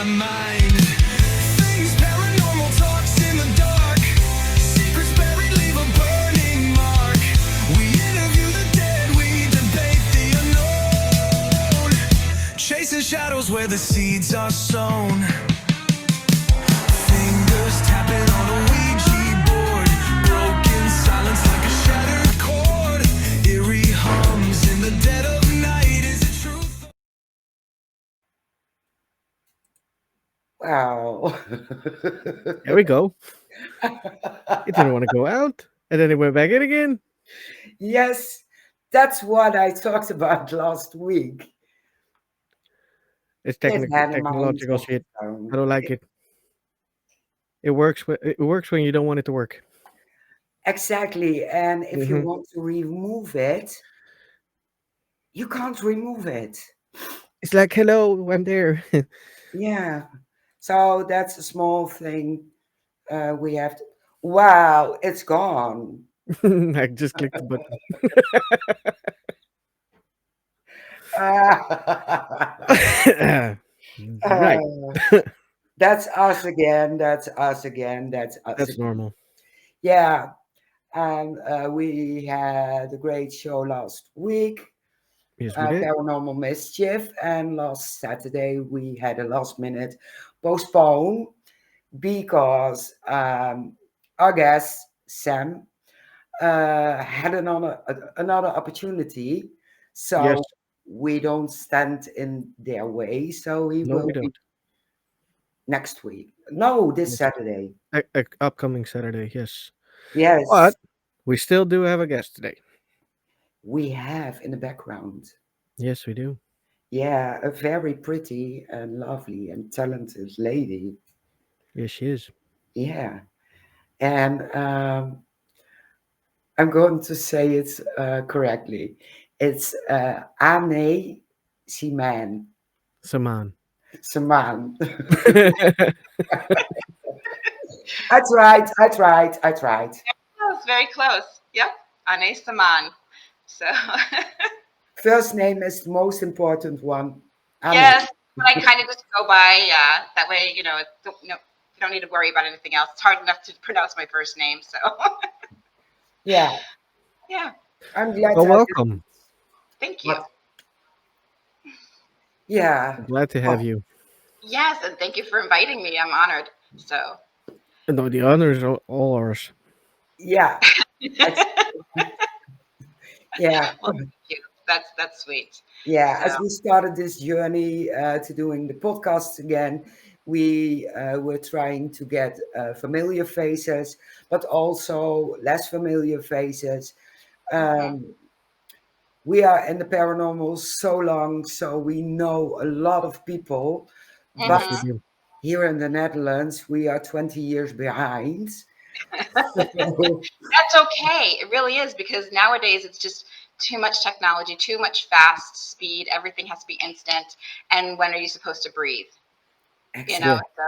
mind. Things paranormal talks in the dark. Secrets buried leave a burning mark. We interview the dead, we debate the unknown. Chasing shadows where the seeds are sown. Fingers tapping on a Ouija board. Broken silence like a shattered chord. Eerie hums in the dead of night. Is it truth? Wow. There we go. It didn't want to go out, and then it went back in again. Yes, that's what I talked about last week. It's It had a mind technological of shit. its own. I don't like it. It works when you don't want it to work. Exactly. And if you Hmm. want to remove it, you can't remove it. It's like, hello, I'm there. Yeah. So that's a small thing we have to. Wow, it's gone. I just clicked the button. Right. Uh, that's us again. That's us again. That's us That's again. normal. Yeah. And we had a great show last week, Yes, we did. Paranormal Mischief. And last Saturday, we had a last minute postpone because our guest, Sam, had another opportunity. Yes. So we don't stand in their way. So he No, we will be don't. next week. No, this Yes. Saturday. Upcoming Saturday, yes. Yes, But we still do have a guest today. we have in the background. Yes, we do. Yeah, a very pretty and lovely and talented lady. Yes, she is. Yeah. And I'm going to say it correctly. It's Onae Semaan. Saman. Semaan. I tried. I tried. I tried. Close, very close. Yep, Onae Semaan. So First name is the most important one. Onae. yes, but I kind of just go by. That way, you don't need to worry about anything else. It's hard enough to pronounce my first name. So Yeah, yeah, I'm glad Well, I did. welcome. thank you. What? Yeah. Glad to have Oh, you. Yes, and thank you for inviting me. I'm honored. So No, the honor is all ours. yeah. Ex- yeah. well, thank you. That's sweet. Yeah, So as we started this journey to doing the podcast again, we were trying to get familiar faces, but also less familiar faces. hmm Um, we are in the paranormal so long, so we know a lot of people, but Yes, we hmm do. here in the Netherlands, we are 20 years behind. So, that's okay. It really is because nowadays it's just too much technology, too much fast speed. Everything has to be instant. And when are you supposed to breathe? You know. Yeah, exactly. So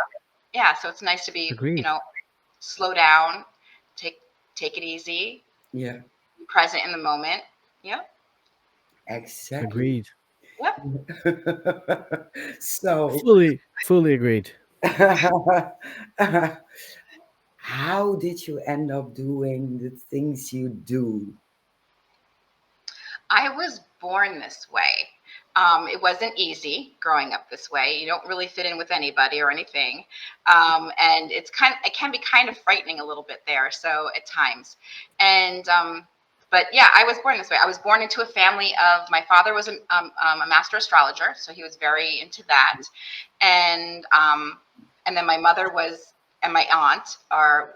yeah. So it's nice to be agreed. slow down, take take it easy, Yeah, be present in the moment. Yep. exactly. Agreed. Yep. So, Fully agreed. how did you end up doing the things you do? I was born this way. It wasn't easy growing up this way. You don't really fit in with anybody or anything, and it can be kind of frightening a little bit there. So at times, and but yeah, I was born this way. I was born into a family of my father was a master astrologer, so he was very into that, and then my mother was and my aunt are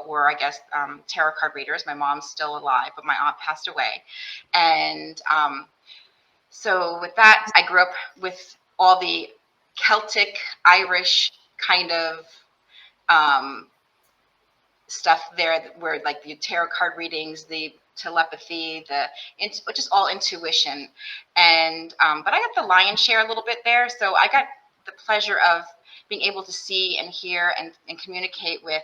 were I guess tarot card readers. My mom's still alive, but my aunt passed away, and so with that, I grew up with all the Celtic, Irish kind of um, stuff there, where like the tarot card readings, the telepathy, which is all intuition, and but I got the lion's share a little bit there, so I got the pleasure of being able to see and hear and communicate with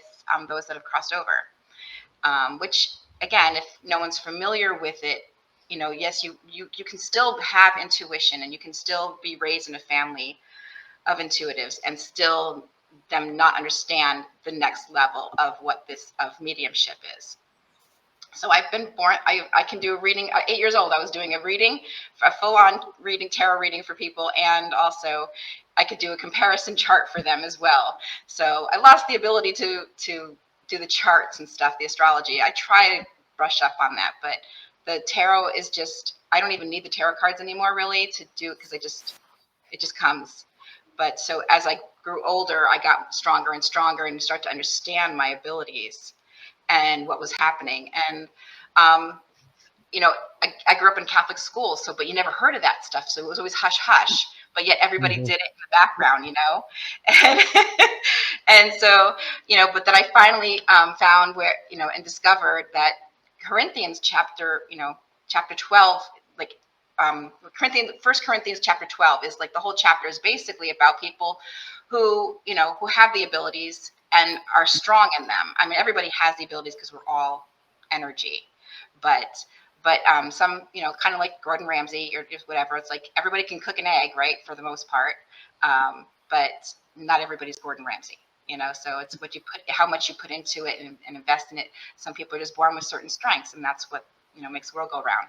those that have crossed over. Which again, if no one's familiar with it, yes, you can still have intuition and you can still be raised in a family of intuitives and still them not understand the next level of what this of mediumship is. So I've been born, I can do a reading at 8 years old. I was doing a reading, a full on reading, tarot reading for people. And also I could do a comparison chart for them as well. So I lost the ability to do the charts and stuff, the astrology. I try to brush up on that, but the tarot is just, I don't even need the tarot cards anymore really to do it because it just comes. But so as I grew older, I got stronger and stronger and start to understand my abilities and what was happening. And, you know, I grew up in Catholic schools, so, but you never heard of that stuff. So it was always hush, hush, but yet everybody Mhm. did it in the background, you know? And, and so, you know, but then I finally found where, you know, and discovered that Corinthians chapter, you know, chapter 12, like Corinthians, First Corinthians chapter 12 is like the whole chapter is basically about people who, you know, who have the abilities and are strong in them. I mean, everybody has the abilities because we're all energy, but some, you know, kind of like Gordon Ramsay or just whatever. It's like everybody can cook an egg, right, for the most part, but not everybody's Gordon Ramsay. You know, so it's what you put, how much you put into it and invest in it. Some people are just born with certain strengths, and that's what, you know, makes the world go round.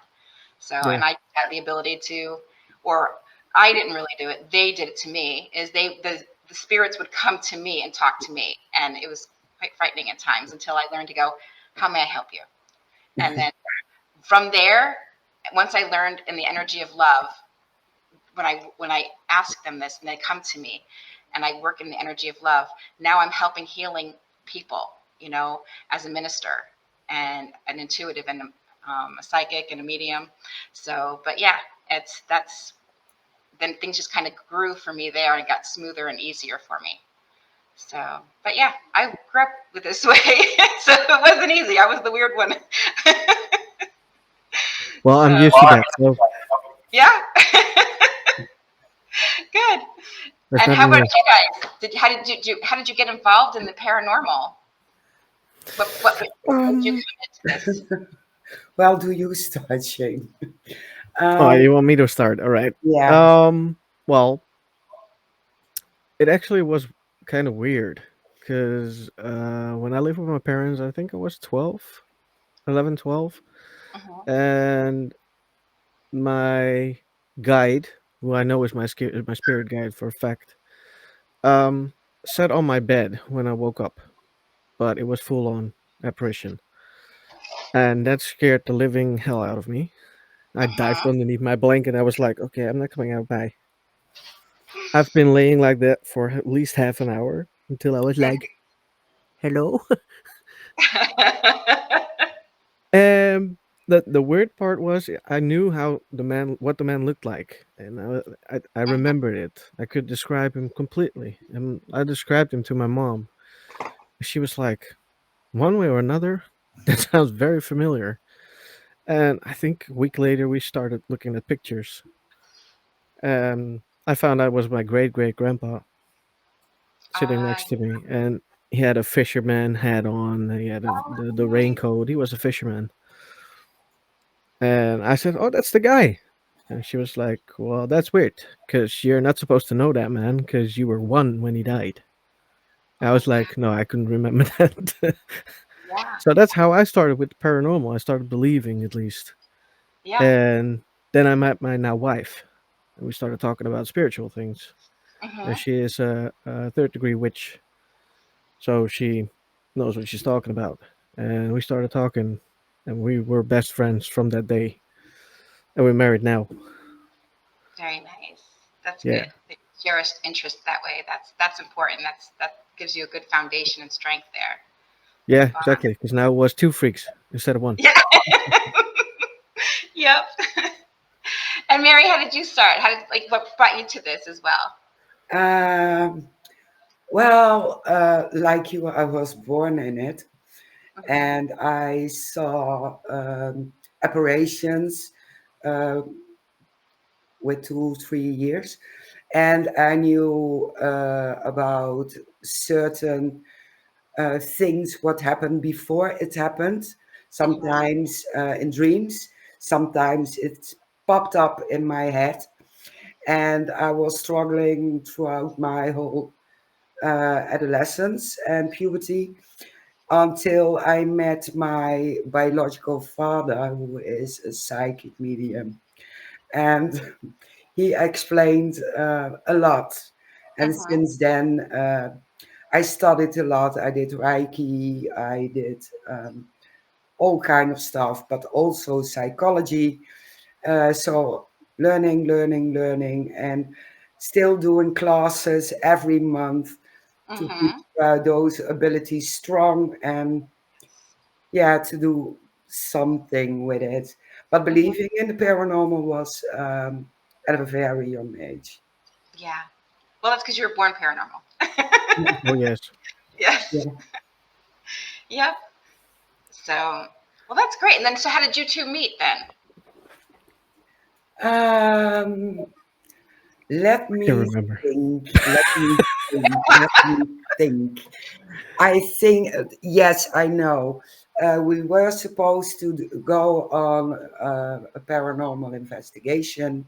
So, Yeah. and I had the ability to, or I didn't really do it. They did it to me. Is the spirits would come to me and talk to me, and it was quite frightening at times until I learned to go, how may I help you? And then from there, once I learned in the energy of love, when I ask them this and they come to me, and I work in the energy of love, now I'm helping healing people. You know, as a minister and an intuitive and a psychic and a medium. So, but yeah, that's then things just kind of grew for me there and got smoother and easier for me. So, but yeah, I grew up with this way, so it wasn't easy. I was the weird one. Well, I'm So, used to that, so yeah, good. there's And how nothing about new. you guys? How did you get involved in the paranormal? What did you Um. come into this? Well, do you start, Shane? Oh, Um, you want me to start? All right. yeah. Well, it actually was kind of weird because when I lived with my parents, I think I was 12, 11, 12, Uh-huh. and my guide, who I know is my spirit guide for a fact, um, sat on my bed when I woke up, but it was full on apparition, and that scared the living hell out of me. I dived Uh-huh. underneath my blanket. I was like, okay, I'm not coming out. Bye. I've been laying like that for at least half an hour until I was like, hello. Um, the weird part was I knew how what the man looked like, and I remembered it. I could describe him completely, and I described him to my mom. She was like, one way or another, that sounds very familiar. And I think a week later we started looking at pictures. I found out it was my great great grandpa sitting uh, next to me, and he had a fisherman hat on. He had the raincoat. He was a fisherman. And I said, "Oh, that's the guy." And she was like, "Well, that's weird, because you're not supposed to know that man, because you were one when he died." I was like, "No, I couldn't remember that." yeah, So that's how I started with paranormal. I started believing, at least, yeah. and then I met my now wife, and we started talking about spiritual things. And Uh-huh. she is a third degree witch, so she knows what she's talking about. And we started talking, and we were best friends from that day, and we're married now. Very nice. That's Yeah. good. That you share interest that way. That's important. That gives you a good foundation and strength there. The Yeah, bond. exactly. Because now it was two freaks instead of one. Yeah. Yep. And Mary, how did you start? How did like what brought you to this as well? Um, well, like you, I was born in it, Uh-huh. and I saw apparitions uh, with 2, 3 years, and I knew about certain things what happened before it happened. Uh-huh. Sometimes in dreams, sometimes it popped up in my head, and I was struggling throughout my whole adolescence and puberty until I met my biological father, who is a psychic medium. And he explained a lot. And Mm-hmm. since then, I studied a lot. I did Reiki, I did all kind of stuff, but also psychology. So learning, and still doing classes every month to keep Mm-hmm. those abilities strong and yeah, to do something with it. But Mm-hmm. believing in the paranormal was at a very young age. Yeah. Well, that's because you were born paranormal. Oh yes. Yes. Yeah. Yep. So, well, that's great. And then, so how did you two meet then? Um, let I can't me remember. think. Let me think. I think, yes, I know. We were supposed to go on a paranormal investigation,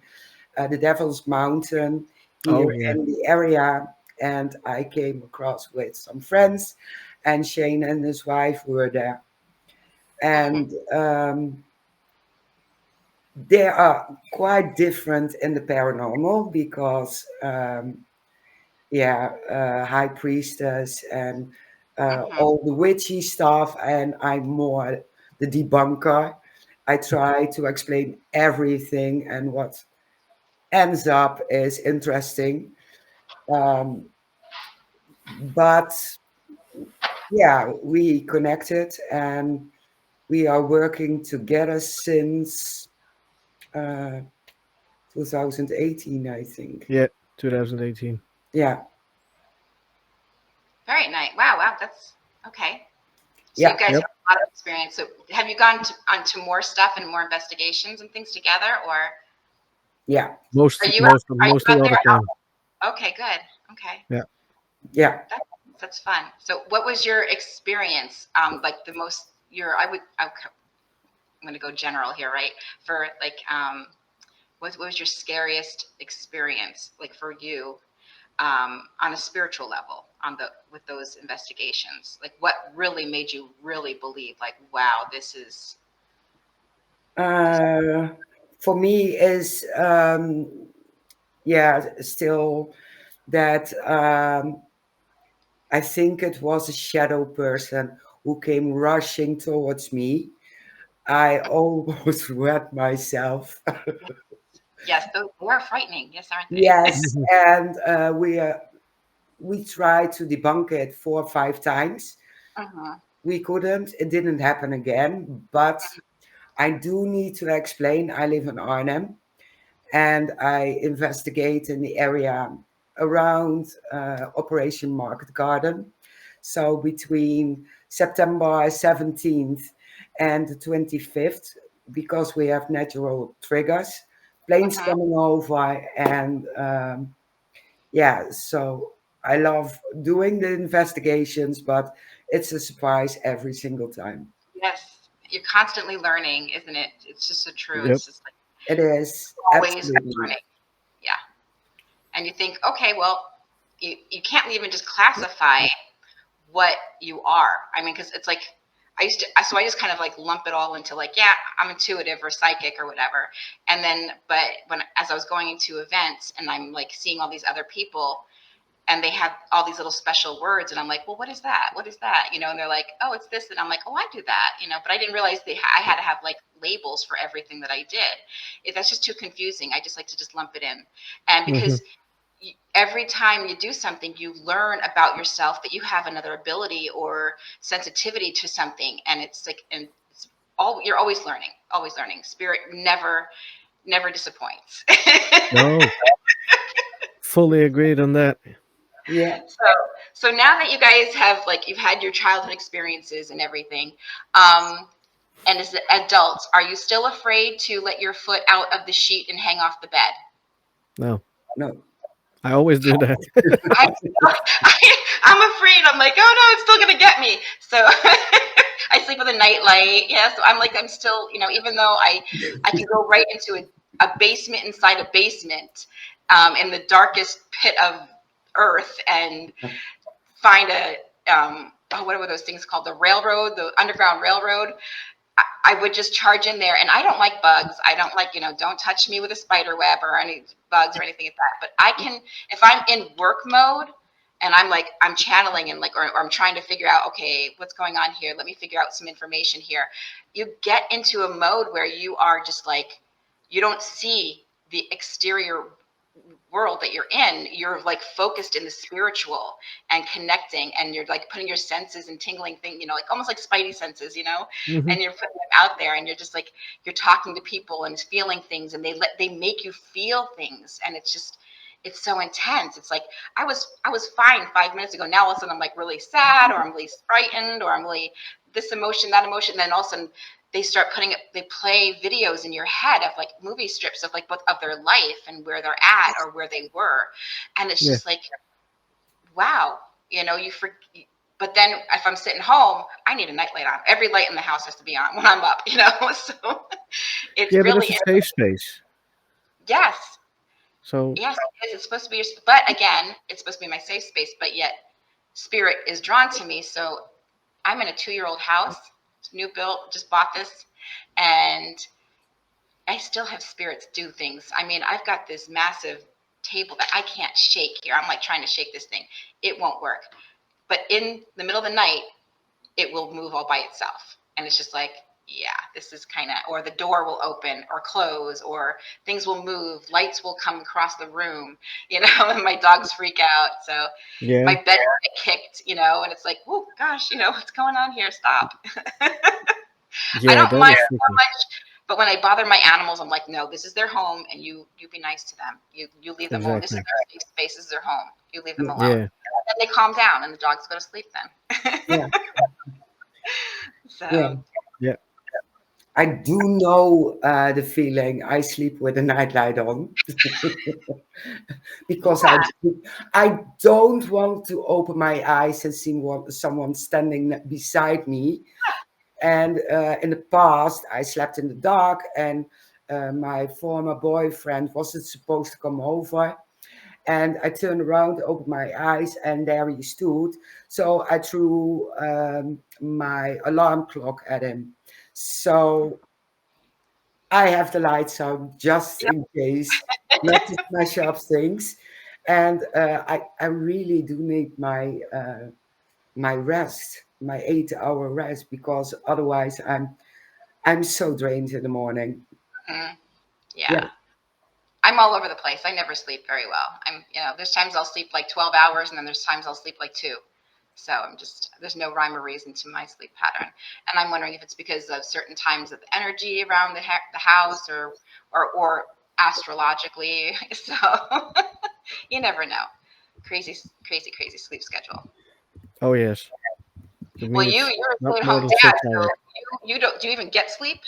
the Devil's Mountain Oh here yeah. in the area. And I came across with some friends, and Shane and his wife were there. Mm-hmm. And they are quite different in the paranormal because yeah, high priestess and Mm-hmm. all the witchy stuff, and I'm more the debunker. I try to explain everything, and what ends up is interesting. Um, but yeah, we connected, and we are working together since uh, 2018, I think. Yeah. 2018. Yeah, Very nice. Wow. Wow. That's okay. So you yeah, guys Yep. have a lot of experience. So have you gone to, onto more stuff and more investigations and things together, or yeah, are Most you out? most Are you mostly out all there? the time. Okay. Good. Okay. Yeah. yeah. That's fun. So what was your experience? Like the most. I'm going to go general here, right? For like, what was your scariest experience, like for you, on a spiritual level, on the with those investigations? Like, what really made you really believe, like, wow, this is. Uh, for me is yeah, still that I think it was a shadow person who came rushing towards me. I almost wet myself. Yes, those are frightening. Yes, aren't they? Yes, and we tried to debunk it 4 or 5 times. Mm-hmm. We couldn't. It didn't happen again. But I do need to explain. I live in Arnhem, and I investigate in the area around Operation Market Garden. So between September 17th and the 25th, because we have natural triggers, planes Mm-hmm. coming over, and yeah, so I love doing the investigations, but it's a surprise every single time. Yes, you're constantly learning, isn't it? It's just so true. Yep. It's just like It is always absolutely. learning. Yeah, and you think, okay, well, you can't even just classify what you are. I mean, because it's like so I just kind of like lump it all into like, yeah, I'm intuitive or psychic or whatever. And then, but when as I was going into events and I'm like seeing all these other people and they have all these little special words, and I'm like, well, what is that? What is that? You know, and they're like, oh, it's this, and I'm like, oh, I do that. You know, but I didn't realize I had to have like labels for everything that I did. That's just too confusing. I just like to just lump it in, and Hmm. because every time you do something, you learn about yourself that you have another ability or sensitivity to something, and it's like, and it's all you're always learning, always learning. Spirit never disappoints. No. Fully agreed on that. Yeah. so so now that you guys have like you've had your childhood experiences and everything, um and as adults, are you still afraid to let your foot out of the sheet and hang off the bed? No. No. I always do that. I'm, I'm afraid. I'm like, oh no, it's still gonna get me. So I sleep with a nightlight. Yeah, so I'm still, even though I can go right into a basement inside a basement, in the darkest pit of earth and find a oh, what were those things called? The railroad, the underground railroad. I would just charge in there, and I don't like bugs. I don't like, don't touch me with a spider web or any bugs or anything like that. But I can, if I'm in work mode and I'm channeling and or I'm trying to figure out, okay, what's going on here? Let me figure out some information here. You get into a mode where you are just like, you don't see the exterior world that you're in. You're like focused in the spiritual and connecting, and you're like putting your senses and tingling thing, like almost like spidey senses, Hmm. and you're putting them out there, and you're just like, you're talking to people and feeling things, and they make you feel things, and it's so intense. It's like I was fine 5 minutes ago. Now all of a sudden I'm like really sad, or I'm really frightened, or I'm really this emotion, that emotion. And then all of a sudden they play videos in your head of like movie strips of like both of their life and where they're at or where they were. And it's Yeah. just like, wow, but then if I'm sitting home, I need a nightlight on. Every light in the house has to be on when I'm up, so it's Yeah, but really, it's a safe space. yes, So yes, it is. It's supposed to be but again, it's supposed to be my safe space, but yet spirit is drawn to me. So I'm in a 2-year-old house, it's new built, just bought this, and I still have spirits do things. I mean, I've got this massive table that I can't shake here. I'm like trying to shake this thing. It won't work. But in the middle of the night, it will move all by itself. And it's just like, yeah, this is kind of, or the door will open or close, or things will move, lights will come across the room, and my dogs freak out. So my yeah, bed will get kicked, and it's like, oh gosh, what's going on here? Stop. I yeah, don't that mind is so tricky. much, but when I bother my animals, I'm like, no, this is their home, and you be nice to them. You leave them alone. This is Exactly. their safe space. This is their home. You leave them Yeah, alone. Yeah, And then they calm down, and the dogs go to sleep yeah, then. yeah. So yeah. I do know the feeling. I sleep with a nightlight on because yeah, I don't want to open my eyes and see someone standing beside me. And in the past, I slept in the dark, and my former boyfriend wasn't supposed to come over. And I turned around, opened my eyes, and there he stood. So I threw my alarm clock at him. So I have the lights on just in case, not to smash up things. And I really do need my rest, my 8 hour rest, because otherwise I'm so drained in the morning. mhm, Yeah, yeah. I'm all over the place. I never sleep very well. There's times I'll sleep like 12 hours, and then there's times I'll sleep like 2. So there's no rhyme or reason to my sleep pattern. And I'm wondering if it's because of certain times of energy around the house, or astrologically. So you never know. Crazy, crazy, crazy sleep schedule. Oh yes. With Well, me, it's you're a not more stay-at-home than dad, 6 hours. so you don't, do you even get sleep?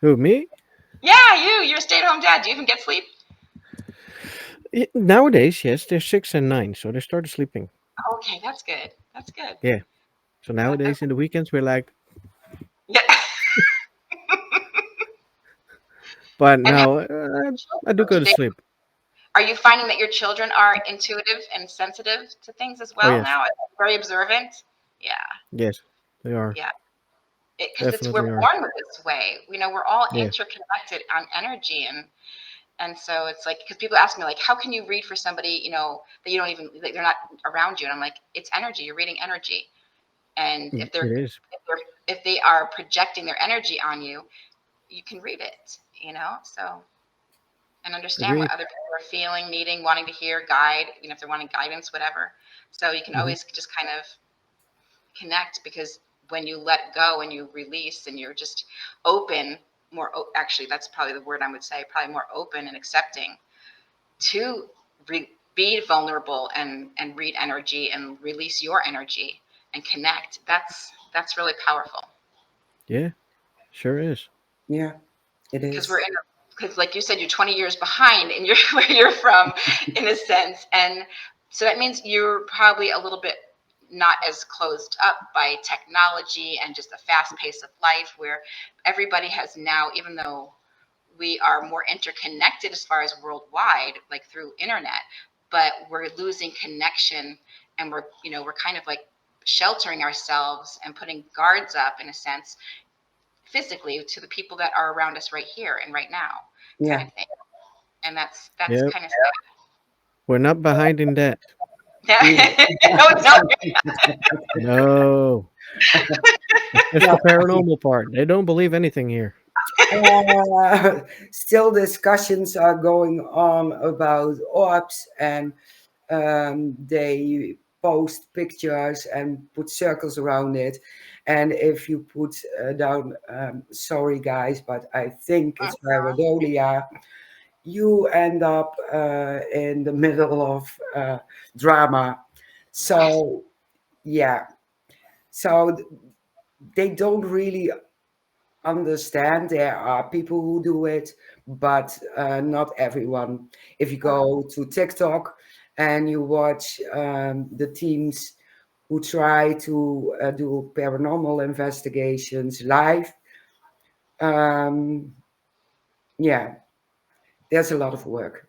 Who, me? Yeah, you're a stay-at-home dad. Do you even get sleep? Nowadays, yes, they're 6 and 9, so they started sleeping. Okay, that's good. That's good. Yeah. So Yeah. nowadays in the weekends we're like, Yeah. but And how no, I do go do to they? sleep. Are you finding that your children are intuitive and sensitive to things as Oh well yes, now? Very observant. Yeah, yes, they are, yeah. Because we're definitely are. born with this way. We're all Yeah. interconnected on energy, and so it's like, because people ask me like, how can you read for somebody that you don't even, that they're not around you? And I'm like, it's energy. You're reading energy, and It is. if they are projecting their energy on you, you can read it. So, and understand what Agreed. other people are feeling, needing, wanting to hear, guide, if they're wanting guidance, whatever. So you can Hmm. always just kind of connect, because when you let go and you release and you're just open, actually, that's probably the word I would say, probably more open and accepting to be vulnerable and read energy and release your energy and connect. That's really powerful. Yeah, sure is. yeah, it Because is. because like you said, you're 20 years behind in where you're from, in a sense, and so that means you're probably a little bit not as closed up by technology and just the fast pace of life, where everybody has now, even though we are more interconnected as far as worldwide, like through internet, but we're losing connection, and we're kind of like sheltering ourselves and putting guards up in a sense physically to the people that are around us right here and right now, kind Yeah. of thing. And that's Yep. kind of We're not behind in debt. sad. No, no. No. That's Yeah. the paranormal part. They don't believe anything here. Still discussions are going on about orbs, and they post pictures and put circles around it. And if you put down, sorry guys, but I think it's pareidolia, you end up in the middle of drama. So, yeah. So they don't really understand. There are people who do it, but not everyone. If you go to TikTok and you watch the teams who try to do paranormal investigations live, um, yeah, there's a lot of work.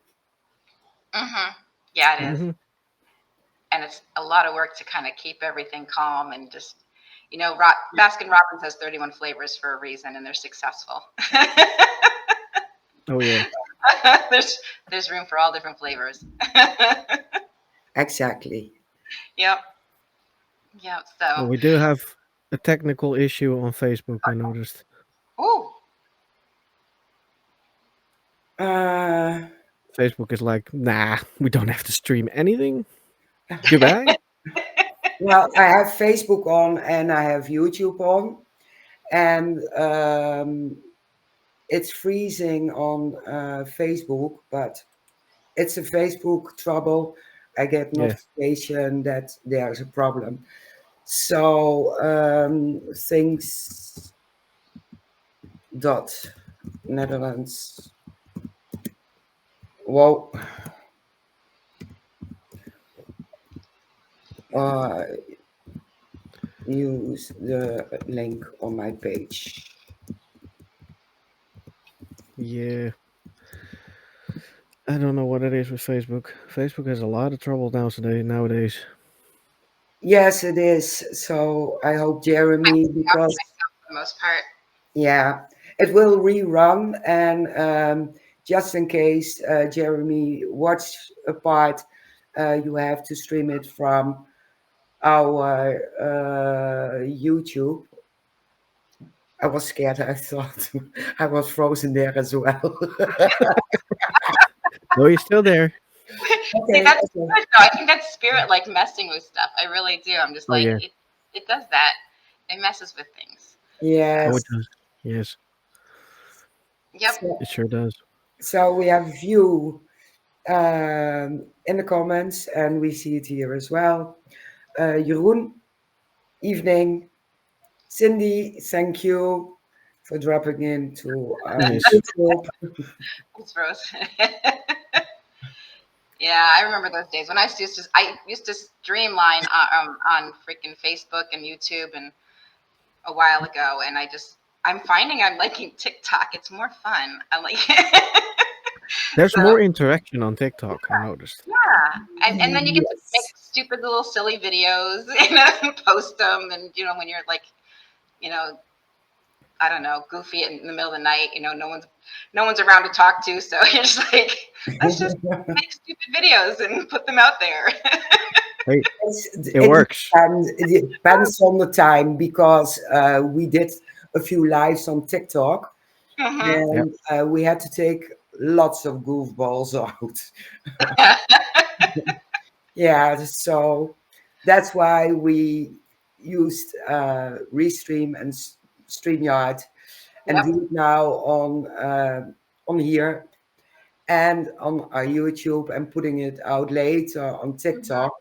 Yeah, it is. Hmm. And it's a lot of work to kind of keep everything calm and just, Baskin Robbins has 31 flavors for a reason, and they're successful. Oh yeah. there's room for all different flavors. Exactly. Yep. Yep. Well, So, we do have a technical issue on Facebook. I noticed. ooh. Uh, Facebook is like, nah, we don't have to stream anything. Goodbye. well, I have Facebook on and I have YouTube on, and it's freezing on Facebook, but it's a Facebook trouble. I get Yeah. notification that there's a problem. So things dot Netherlands. Whoa. Uh, use the link on my page. Yeah. I don't know what it is with Facebook. Facebook has a lot of trouble nowadays. Yes, it is. So I hope Jeremy, because For the most part. yeah, it will rerun, and just in case Jeremy watched a part, you have to stream it from our YouTube. I was scared. I thought I was frozen there as well. No, you're still there. See, Okay, that's okay. good though. I think that's spirit like messing with stuff. I really do. I'm just Oh like, yeah. it does that. It messes with things. Oh, Yes. it does. Yes, Yep. So, it sure does. so we have view in the comments, and we see it here as well. Jeroen, evening. Cindy, thank you for dropping into Yes. YouTube. It's Rose. Yeah, I remember those days when I used to streamline on freaking Facebook and YouTube and a while ago, and I'm finding I'm liking TikTok. It's more fun. I'm like, There's so more interaction on TikTok, I noticed. yeah, and then you get to make Yes. stupid little silly videos, and post them, and when you're like, you know, I don't know, goofy in the middle of the night, no one's around to talk to, so you're just like, let's just make stupid videos and put them out there. Hey, It it works. it depends on the time, because we did a few lives on TikTok, Mhm. Yep. and we had to take lots of goofballs out. Yeah, so that's why we used Restream and StreamYard, and Yep. do it now on here and on our YouTube, and putting it out later on TikTok.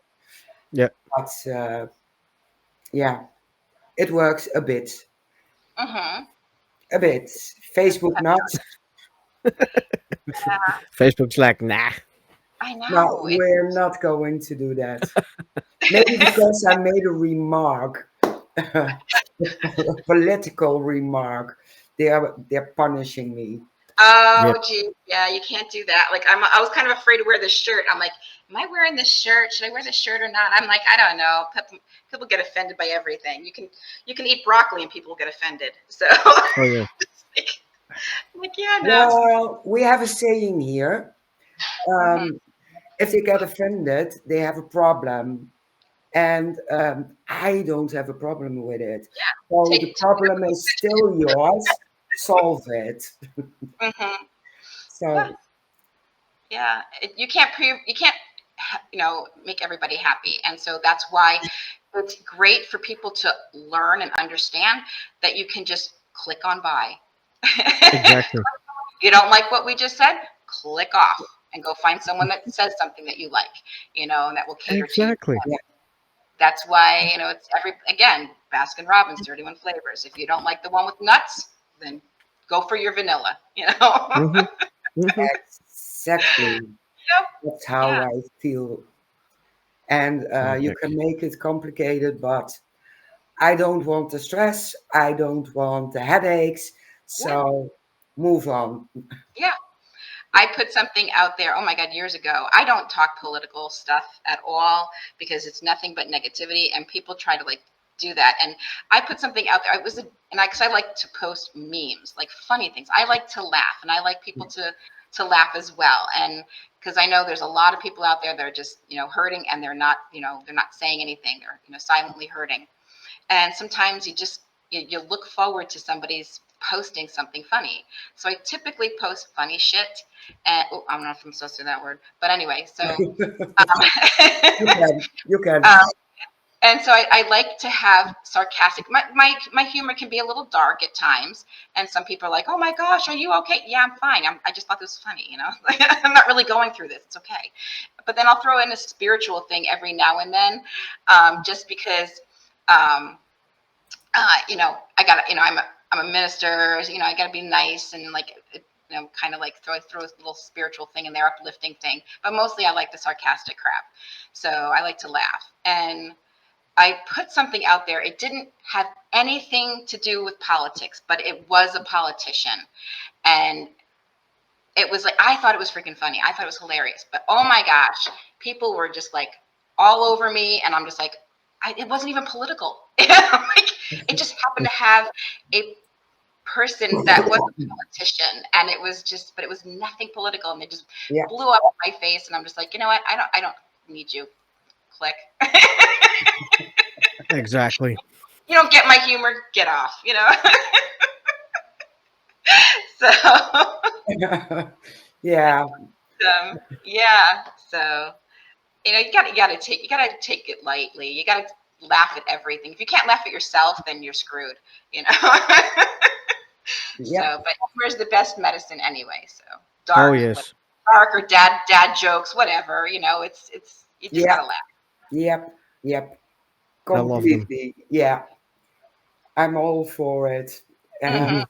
Yep. But yeah, it works a bit. Mhm. A bit. Facebook not. Yeah, Facebook's like, nah. I No, know. we're not going to do that. Maybe because I made a remark, a political remark. They're punishing me. Oh, Yep. gee, yeah, you can't do that. Like I was kind of afraid to wear this shirt. I'm like, am I wearing this shirt? Should I wear this shirt or not? I'm like, I don't know. People get offended by everything. You can eat broccoli and people get offended. So, Oh yeah. like, yeah, no. Well, we have a saying here. Hmm. If they get offended, they have a problem. And I don't have a problem with it. So the Take. problem is still yours. Solve it. Hmm. So, Yeah, you can't, make everybody happy, and so that's why it's great for people to learn and understand that you can just click on by. Exactly. You don't like what we just said? Click off and go find someone that says something that you like, and that will cater to you. Exactly. yeah. That's why, it's again, Baskin Robbins, 31 flavors. If you don't like the one with nuts, then go for your vanilla. Hmm. Hmm. Exactly. Yep. That's how Yeah. I feel. And you Perfect. can make it complicated, but I don't want the stress. I don't want the headaches. Yeah. So move on. Yeah. I put something out there, oh my God, years ago. I don't talk political stuff at all because it's nothing but negativity, and people try to like do that. And I put something out there. Because I like to post memes, like funny things. I like to laugh, and I like people to laugh as well. And because I know there's a lot of people out there that are just hurting, and they're not saying anything. They're silently hurting. And sometimes you look forward to somebody's posting something funny. So I typically post funny shit. And I don't know if I'm supposed to say that word, but anyway. So You can. You can. um, and so I like to have sarcastic. My humor can be a little dark at times, and some people are like, "Oh my gosh, are you okay?" Yeah, I'm fine. I just thought this was funny. I'm not really going through this. It's okay. But then I'll throw in a spiritual thing every now and then, just because. Um, I got to, I'm a minister, I got to be nice and like, kind of like throw a little spiritual thing in there, uplifting thing. But mostly I like the sarcastic crap. So I like to laugh. And I put something out there. It didn't have anything to do with politics, but it was a politician. And it was like, I thought it was freaking funny. I thought it was hilarious. But oh my gosh, people were just like all over me. And I'm just like, it wasn't even political. Like, it just happened to have a person that was a politician, and but it was nothing political, and they just Yeah. blew up in my face. And I'm just like, you know what? I don't need you. Click. Exactly. You don't get my humor. Get off. So, Yeah. yeah. So, you gotta take it lightly. You gotta laugh at everything. If you can't laugh at yourself, then you're screwed. You know. Yeah. So, but humor is the best medicine anyway. So Oh dark, yes. dark or dad jokes, whatever. It's you just Yeah. gotta laugh. Yep. Yep. I love them. Completely. Yeah. I'm all for it. Hmm.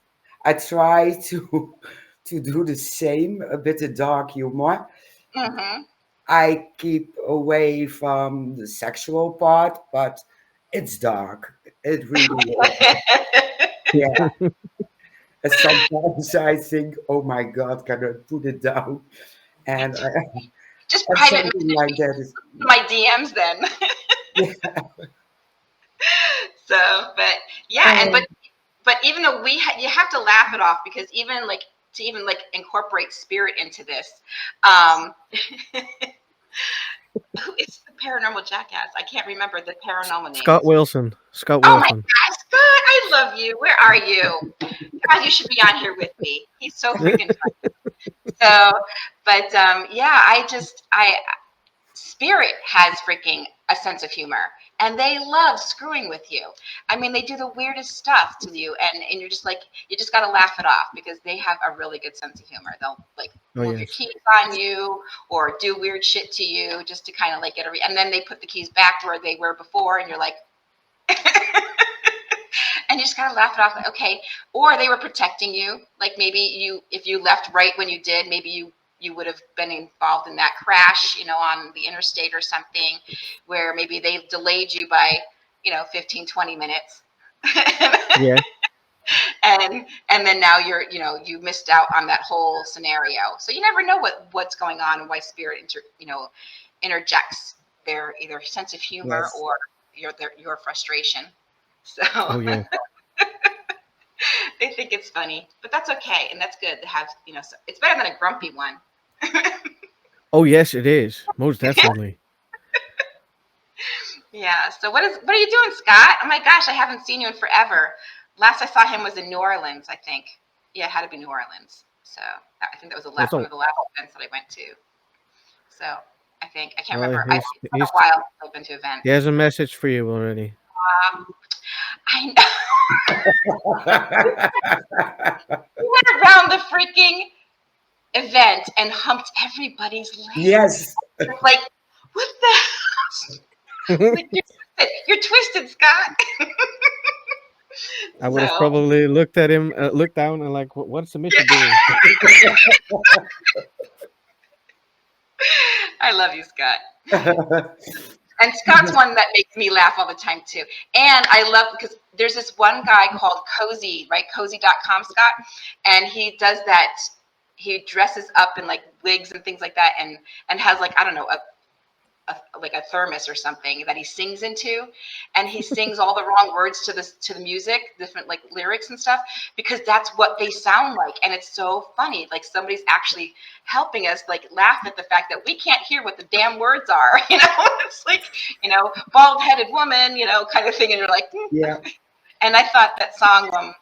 I try to to do the same, a bit of dark humor. Hmm. I keep away from the sexual part, but it's dark. It really is. Yeah. And sometimes I think, oh my God, can I put it down? And, Just and private something message like me that is, to my DMs then. yeah. So, but yeah, but even though you have to laugh it off, because even like to even like incorporate spirit into this. Um, who is the paranormal jackass? I can't remember the paranormal Scott names. Wilson. Scott Oh my Wilson. gosh, God, I love you. Where are you? God, you should be on here with me. He's so freaking fun. So, but yeah, I Spirit has freaking a sense of humor, and they love screwing with you. I mean, they do the weirdest stuff to you, and you're just like, you just got to laugh it off because they have a really good sense of humor. They'll like Oh move your yes. keys on you or do weird shit to you just to kind of like and then they put the keys back where they were before, and you're like, and you just kind of laugh it off, like, okay. Or they were protecting you, like maybe if you left right when you did, maybe you would have been involved in that crash, on the interstate or something, where maybe they delayed you by 15, 20 minutes. Yeah. and then now you missed out on that whole scenario. So you never know what's going on and why spirit interjects their either sense of humor Yes. or your frustration. So Oh yeah. they think it's funny, but that's okay, and that's good to have. It's better than a grumpy one. Oh yes, it is. Most definitely. Yeah. So what are you doing, Scott? Oh my gosh, I haven't seen you in forever. Last I saw him was in New Orleans, I think. Yeah, it had to be New Orleans. So I think that was Well, one so of the last events that I went to. So I can't well, remember. It's been a he's while since I've been to he events. has a message for you already. I know. We went around the freaking event and humped everybody's leg. Yes. It's like, what the? Like you're twisted, Scott. I would have So probably looked at him, looked down, and like, what's the midget doing? I love you, Scott. And Scott's one that makes me laugh all the time too. And I love because there's this one guy called Cozy, right? Cozy.com, Scott. And he does that. He dresses up in like wigs and things like that and has like, I don't know, like a thermos or something that he sings into, and he sings all the wrong words to the music, different like lyrics and stuff, because that's what they sound like, and it's so funny. Like somebody's actually helping us like laugh at the fact that we can't hear what the damn words are. It's like bald-headed woman, kind of thing, and you're like, Yeah. And I thought that song,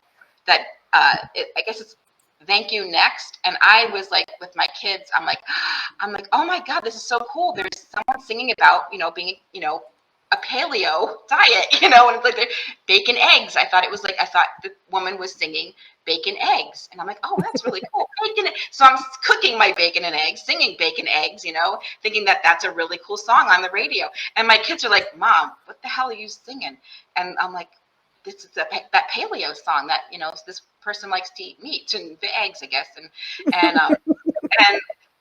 that I guess it's "Thank You Next," and I was like with my kids, I'm like, oh my god, this is so cool. There's someone singing about being a paleo diet, and it's like they're bacon eggs. I thought the woman was singing bacon eggs, and I'm like, oh, that's really cool, bacon. So I'm cooking my bacon and eggs, singing bacon eggs, thinking that that's a really cool song on the radio. And my kids are like, Mom, what the hell are you singing? And I'm like, this is that paleo song that this person likes to eat meat and eggs, I guess, and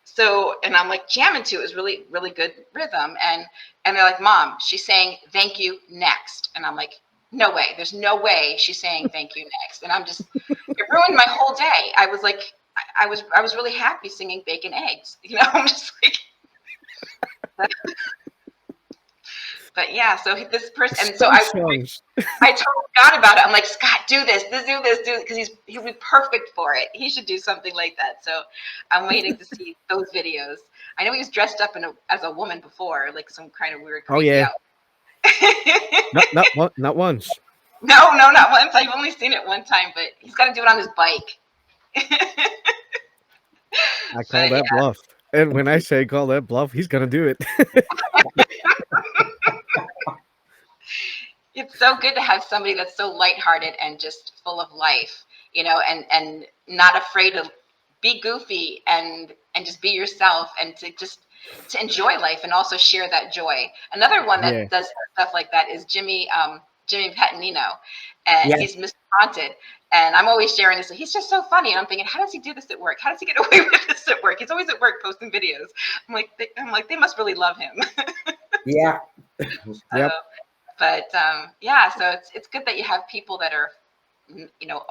so I'm like jamming to it. It was really really good rhythm, and they're like, Mom, she's saying thank you next, and I'm like, no way, there's no way she's saying thank you next, and it ruined my whole day. I was like, I was really happy singing bacon eggs, I'm just like. But yeah, so this person, and so Some songs. I told Scott about it. I'm like, Scott, do this, because he'll be perfect for it. He should do something like that. So I'm waiting to see those videos. I know he was dressed up as a woman before, like some kind of weird, Oh crazy yeah. outfit. Not once. No, not once. I've only seen it one time, but he's got to do it on his bike. I call But that bluff. And when I say call that bluff, he's gonna do it. it's so good to have somebody that's so lighthearted and just full of life, and not afraid to be goofy and just be yourself, and to enjoy life and also share that joy. Another one Yeah. that does stuff like that is Jimmy Petanino, and Yes. he's Mr. Haunted. And I'm always sharing this. He's just so funny, and I'm thinking, how does he do this at work? How does he get away with this at work? He's always at work posting videos. I'm like, they must really love him. Yeah. Yep. But yeah, so it's good that you have people that are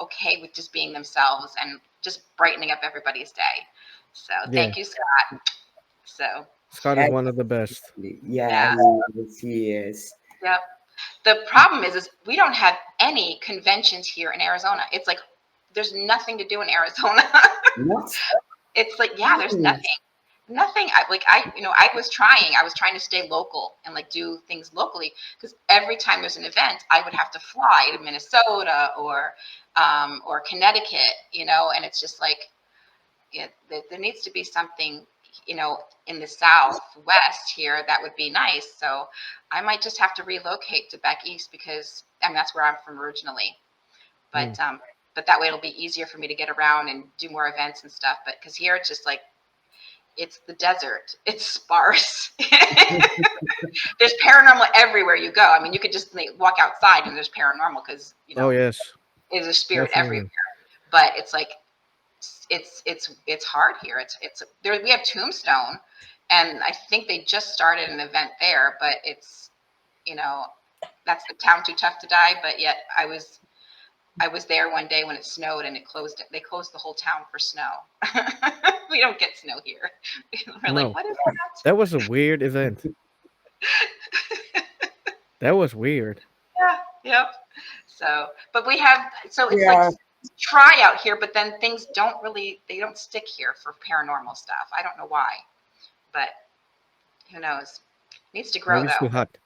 okay with just being themselves and just brightening up everybody's day. So Yeah. thank you, Scott. So Scott is one of the best. Yeah, Yeah. he is. yep. The problem is we don't have any conventions here in Arizona. It's like there's nothing to do in Arizona. What? It's like, yeah, there's nothing. I was trying to stay local and like do things locally, because every time there's an event I would have to fly to Minnesota or Connecticut, and it's just like, there needs to be something, in the Southwest here that would be nice. So I might just have to relocate to back east, because that's where I'm from originally. But but that way it'll be easier for me to get around and do more events and stuff. But because here it's just like, it's the desert. It's sparse. There's paranormal everywhere you go. I mean, you could just walk outside and there's paranormal, because Oh yes. there's a spirit Definitely. everywhere. But it's like, it's hard here. It's there. We have Tombstone, and I think they just started an event there. But it's that's the town too tough to die. But yet I was there one day when it snowed and they closed the whole town for snow. We don't get snow here. We're like, No, what is that? that was a weird event. That was weird. Yeah, yep. So, but so it's like Yeah, try out here, but then things they don't stick here for paranormal stuff. I don't know why, but who knows? Needs to grow Maybe it's too though. hot.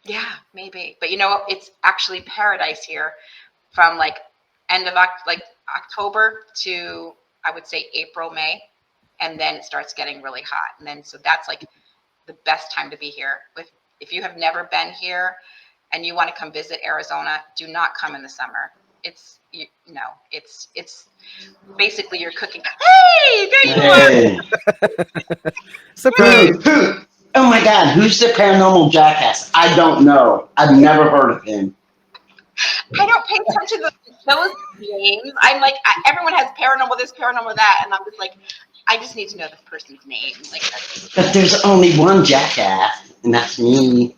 Yeah, maybe. But it's actually paradise here from like like October to I would say April, May, and then it starts getting really hot. And then so that's like the best time to be here. If you have never been here and you want to come visit Arizona, do not come in the summer. It's basically you're cooking. Hey, there you are. Hey, Surprise! who? Oh my God, who's the paranormal jackass? I don't know. I've never heard of him. I don't pay attention to those names. I'm like, everyone has paranormal this, paranormal that, and I'm just like, I just need to know the person's name. Like, But there's only one jackass, and that's me.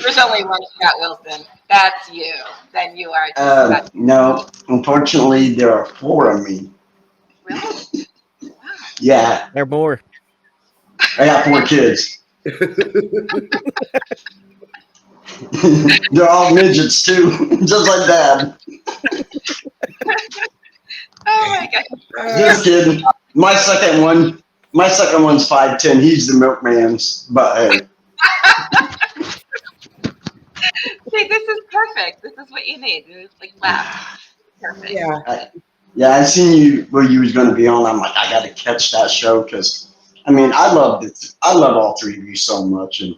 there's only one Scott Wilson. That's you. Then you are just Scott. No, unfortunately, there are four of me. Really? Wow. Yeah, There are more. I got four kids. They're all midgets too, just like Dad. Oh my gosh. Just kidding. My second one's 5'10". He's the milkman's. But hey, See, this is perfect. This is what you need. It's like laugh. Perfect. yeah, yeah, I seen you where you was going to be on. I'm like, I got to catch that show because, I mean, I love it. I love all three of you so much, and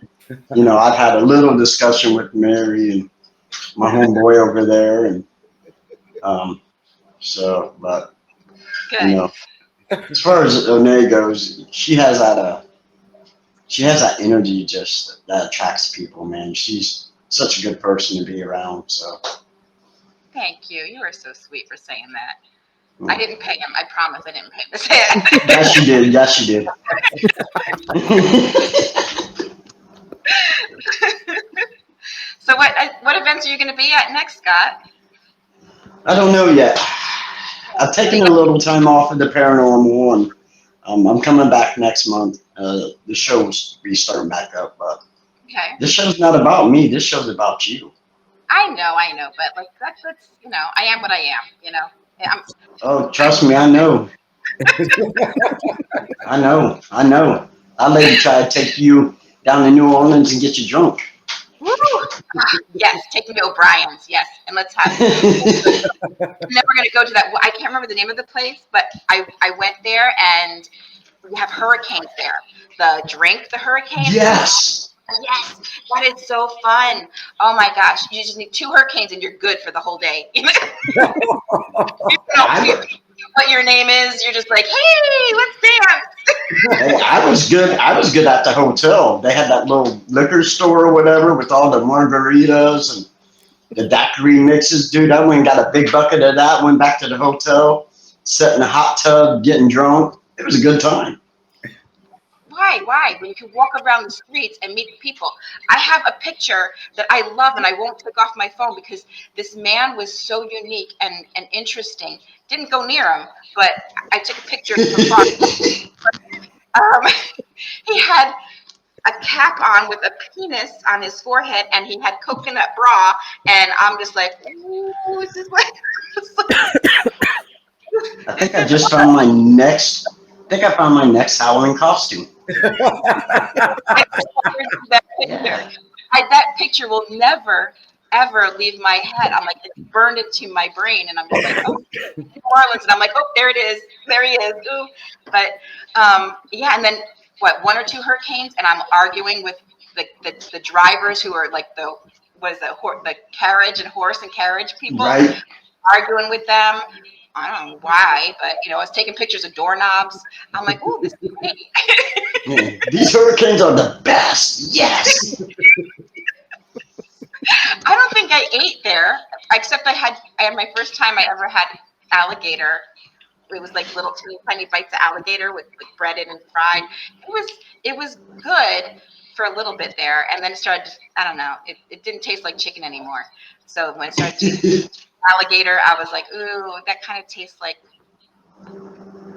I've had a little discussion with Mary and my homeboy over there, and but Good. as far as Onae goes, she has that energy just that attracts people, man. She's such a good person to be around. So Thank you. You are so sweet for saying that. mm. I didn't pay him. I promise I didn't pay him to say that. Yes, you did. Yes, you did. So what events are you going to be at next, Scott? I don't know yet. I've taken a little time off of the paranormal, and I'm coming back next month. The show's restarting back up, but Okay. this show's not about me. This show's about you. I know, but like that's I am what I am. Yeah, Oh, trust me, I know. I know. That lady tried to take you down to New Orleans and get you drunk. woo! Yes, take me to O'Brien's. Yes, and let's have. And then we're gonna go to that. I can't remember the name of the place, but I went there and we have hurricanes there. The hurricane. Yes. Yes, that is so fun. Oh my gosh, you just need 2 hurricanes and you're good for the whole day. You know what your name is. You're just like, hey, let's dance. Hey, I was good. I was good at the hotel. They had that little liquor store or whatever with all the margaritas and the daiquiri mixes, dude. I went and got a big bucket of that. Went back to the hotel, sat in a hot tub, getting drunk. It was a good time. Why? When you can walk around the streets and meet people. I have a picture that I love and I won't take off my phone because this man was so unique and interesting. Didn't go near him, but I took a picture from far. He had a cap on with a penis on his forehead and he had coconut bra and I'm just like, ooh, this is like I think I just found my next. I think I found my next Halloween costume. that picture. That picture will never ever leave my head. I'm like, it's burned into my brain, and I'm just like, oh, New Orleans, and I'm like, oh, there it is, there he is. Ooh, but yeah, and then what? 1 or 2 hurricanes, and I'm arguing with the drivers who are like the carriage and horse and carriage people, Right? arguing with them. I don't know why, but I was taking pictures of doorknobs. I'm like, oh, this is great. Yeah, these hurricanes are the best. Yes. I don't think I ate there, except I had my first time I ever had alligator. It was like tiny bites of alligator with breaded and fried. It was good, for a little bit there, and then it started. I don't know. It didn't taste like chicken anymore. So when it started tasting alligator, I was like, ooh, that kind of tastes like,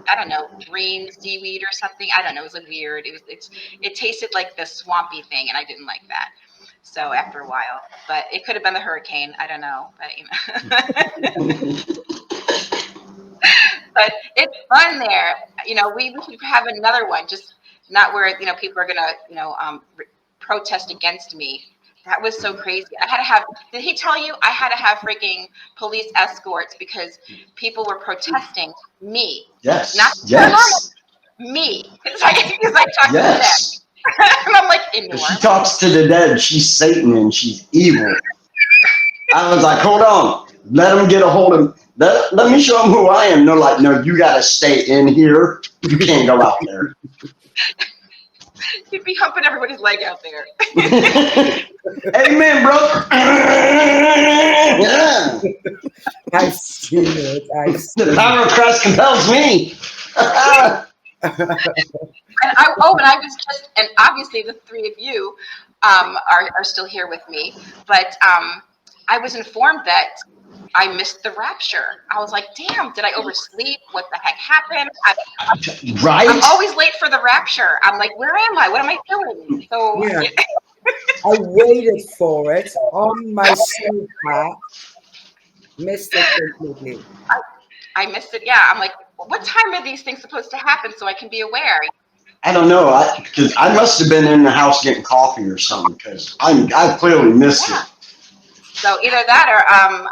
I don't know, green seaweed or something. I don't know. It was like weird. It tasted like the swampy thing, and I didn't like that. So after a while, but it could have been the hurricane. I don't know, but but it's fun there. We should have another one, just not where people are gonna protest against me. That was so crazy. I had to have. Did he tell you I had to have freaking police escorts because people were protesting me, Yes. not Yes. me? Because I talked to them, Yes. and I'm like, If she talks to the dead, she's Satan and she's evil. I was like, hold on. Let them get a hold of let me show them who I am. They're like, no, you got to stay in here. You can't go out there. You'd be humping everybody's leg out there. Amen, brother. Yeah. I've seen it. The power of Christ compels me. And I was just, and obviously the three of you are still here with me, but I was informed that I missed the rapture. I was like, damn, did I oversleep? What the heck happened? Right? I'm always late for the rapture. I'm like, where am I? What am I doing? So Yeah. I waited for it on my sofa. Missed it completely. I missed it. Yeah. I'm like, what time are these things supposed to happen so I can be aware? I don't know. Because I must have been in the house getting coffee or something because I clearly missed it. So either that or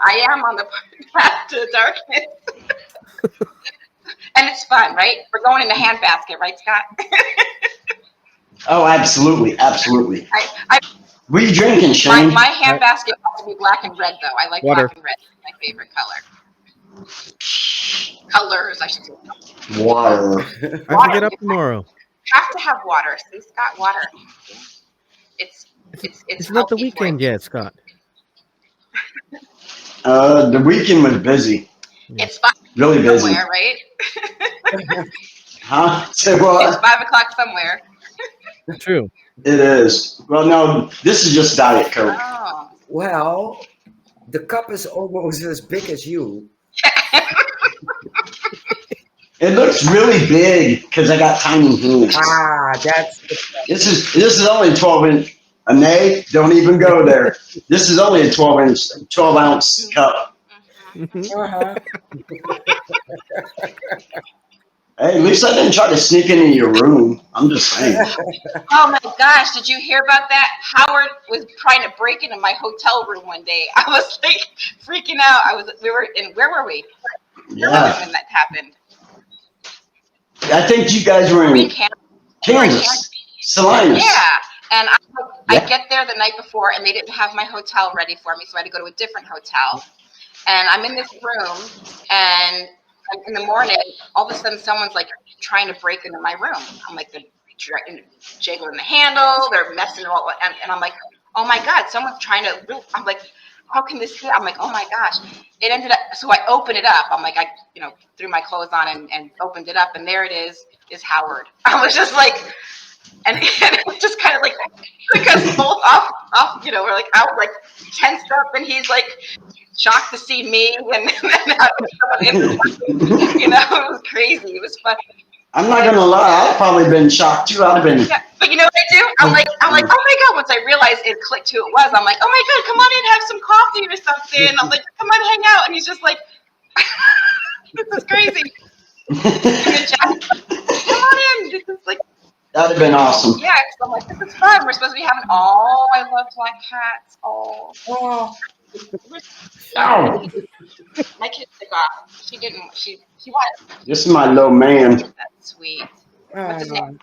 I am on the path to darkness. And it's fun, right? We're going in the handbasket, right, Scott? Oh, absolutely. Absolutely. I What are you drinking, Shane? my handbasket has to be black and red, though. I like Water. black and red. It's my favorite color. Colors, I should say. Water. I have to get up tomorrow. Have to have water. See, Scott, water. It's It's not the healthy for weekend you. yet, Scott. The weekend was busy. It's 5 Really busy. somewhere, right? Huh? Say It's what? 5 o'clock somewhere. True. It is. Well, no, this is just Diet Coke. Oh. Well, the cup is almost as big as you. It looks really big because I got tiny hands. That's This is only 12-inch. Onae, don't even go there. This is only a 12-ounce cup. uh-huh. Hey, at least I didn't try to sneak into your room. I'm just saying. Oh my gosh, did you hear about that? Howard was trying to break into my hotel room one day. I was like freaking out. Where were we? Yeah. When that happened. I think you guys were in Kansas. Salinas. Yeah. And I Yeah. get there the night before and they didn't have my hotel ready for me, so I had to go to a different hotel. And I'm in this room and in the morning, all of a sudden someone's like trying to break into my room. I'm like, they're jiggling the handle, they're messing all, and I'm like, oh my God, someone's trying to, I'm like, how can this be? I'm like, oh my gosh. It ended up, so I opened it up. I'm like, I threw my clothes on and opened it up, and there it is Howard. I was just like, and it was just kind of like, because both off, we're like out like tensed up, and he's like shocked to see me, and someone it was crazy. It was fun. I'm not gonna lie, I've probably been shocked too. I'd have been. Yeah, but you know what I do? I'm like, oh my God! Once I realized it clicked who it was, I'm like, oh my God, come on in, have some coffee or something. I'm like, come on, hang out, and he's just like, this is crazy. Come on in. This is like. That'd have been awesome. Yeah, because I'm like, this is fun. We're supposed to be having. Oh, I love black cats. Oh. Ow. My kid took off. She didn't. She wanted. This is my little man. That's sweet. What's his name?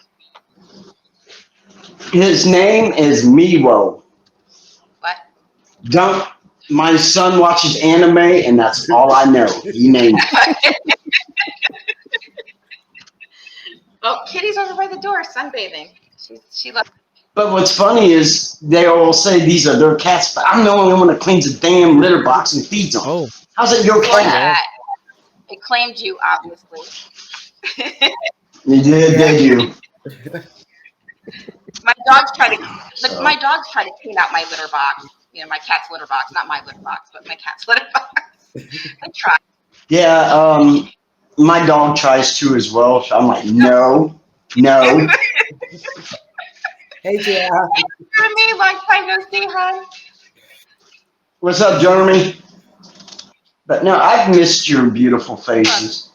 His name is Miwo. What? My son watches anime, and that's all I know. He named it. Oh, Kitty's over by the door sunbathing. She loves. But what's funny is they all say these are their cats, but I'm the only one that cleans the damn litter box and feeds them. Oh, How's it your cat? Yeah. It claimed you, obviously. You did you? My dogs try to So. my dogs try to clean out my litter box. You know, my cat's litter box, not my litter box, but my cat's litter box. I try. Yeah, my dog tries to as well. So I'm like, no. Hey, Gia. Jeremy, long time no see, hon. What's up, Jeremy? But no, I've missed your beautiful faces.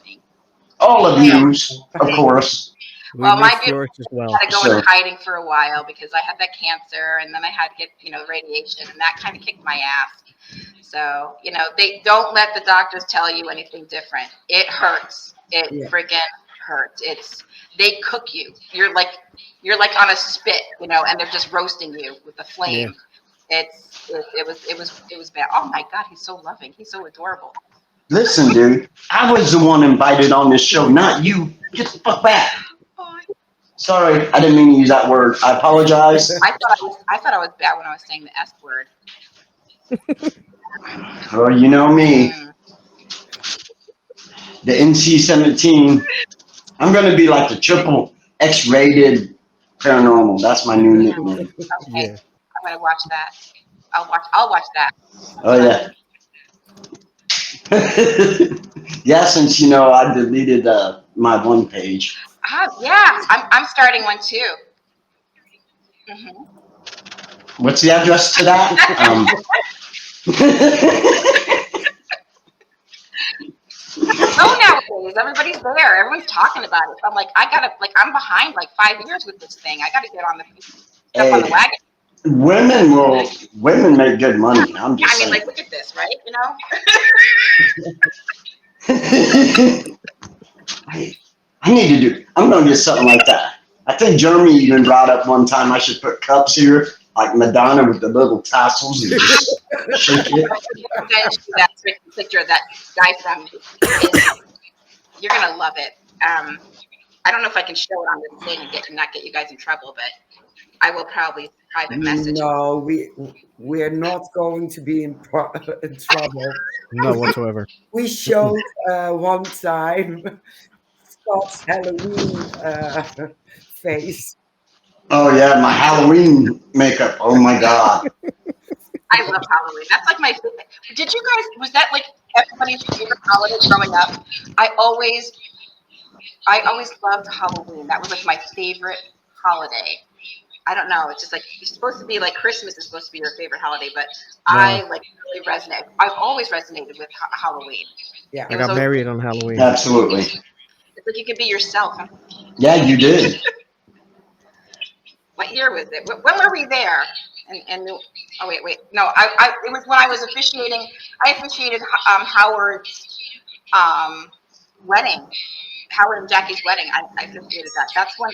All of yous, of course. We Well, my missed beautiful yours as well. had to go So- in hiding for a while because I had that cancer, and then I had to get radiation, and that kind of kicked my ass. So they don't let the doctors tell you anything different. It hurts. It Yeah. freaking hurts. They cook you. You're like on a spit, and they're just roasting you with the flame. It was bad. Oh my God, he's so loving. He's so adorable. Listen, dude, I was the one invited on this show, not you. Get the fuck back. Oh, Sorry, I didn't mean to use that word. I apologize. I thought I was bad when I was saying the S word. Well, you know me, Mm. the NC-17. I'm going to be like the triple X-rated paranormal. That's my new nickname. Okay, Yeah. I'm gonna watch that. I'll watch that. Oh, yeah. Yeah, since, I deleted my one page. Yeah, I'm starting one too. What's the address to that? Oh, nowadays everybody's there. Everyone's talking about it. I'm like, I'm behind like 5 years with this thing. I gotta get on the jump on the Hey, wagon. women make good money. I'm Yeah, just I mean, saying. like, look at this, right? I need to do. I'm gonna get something like that. I think Jeremy even brought up one time I should put cups here, like Madonna with the little tassels and just shake it. Send you that picture of that guy from. You're gonna love it. I don't know if I can show it on this thing and not get you guys in trouble, but I will probably private message. No, we're not going to be in trouble. Not whatsoever. We showed one time Scott's Halloween face. Oh yeah, my Halloween makeup. Oh my god. I love Halloween. That's like my favorite. Did you guys? Was that like everybody's favorite holiday growing up? I always loved Halloween. That was like my favorite holiday. I don't know. It's just like it's supposed to be like Christmas is supposed to be your favorite holiday, but I like really resonate. I've always resonated with Halloween. Yeah. I got married on Halloween. Absolutely. It's like you can be yourself. Yeah, you did. What year was it? When were we there? And oh wait, no, it was when I was officiating. I officiated Howard's wedding, Howard and Jackie's wedding. I officiated that. That's when.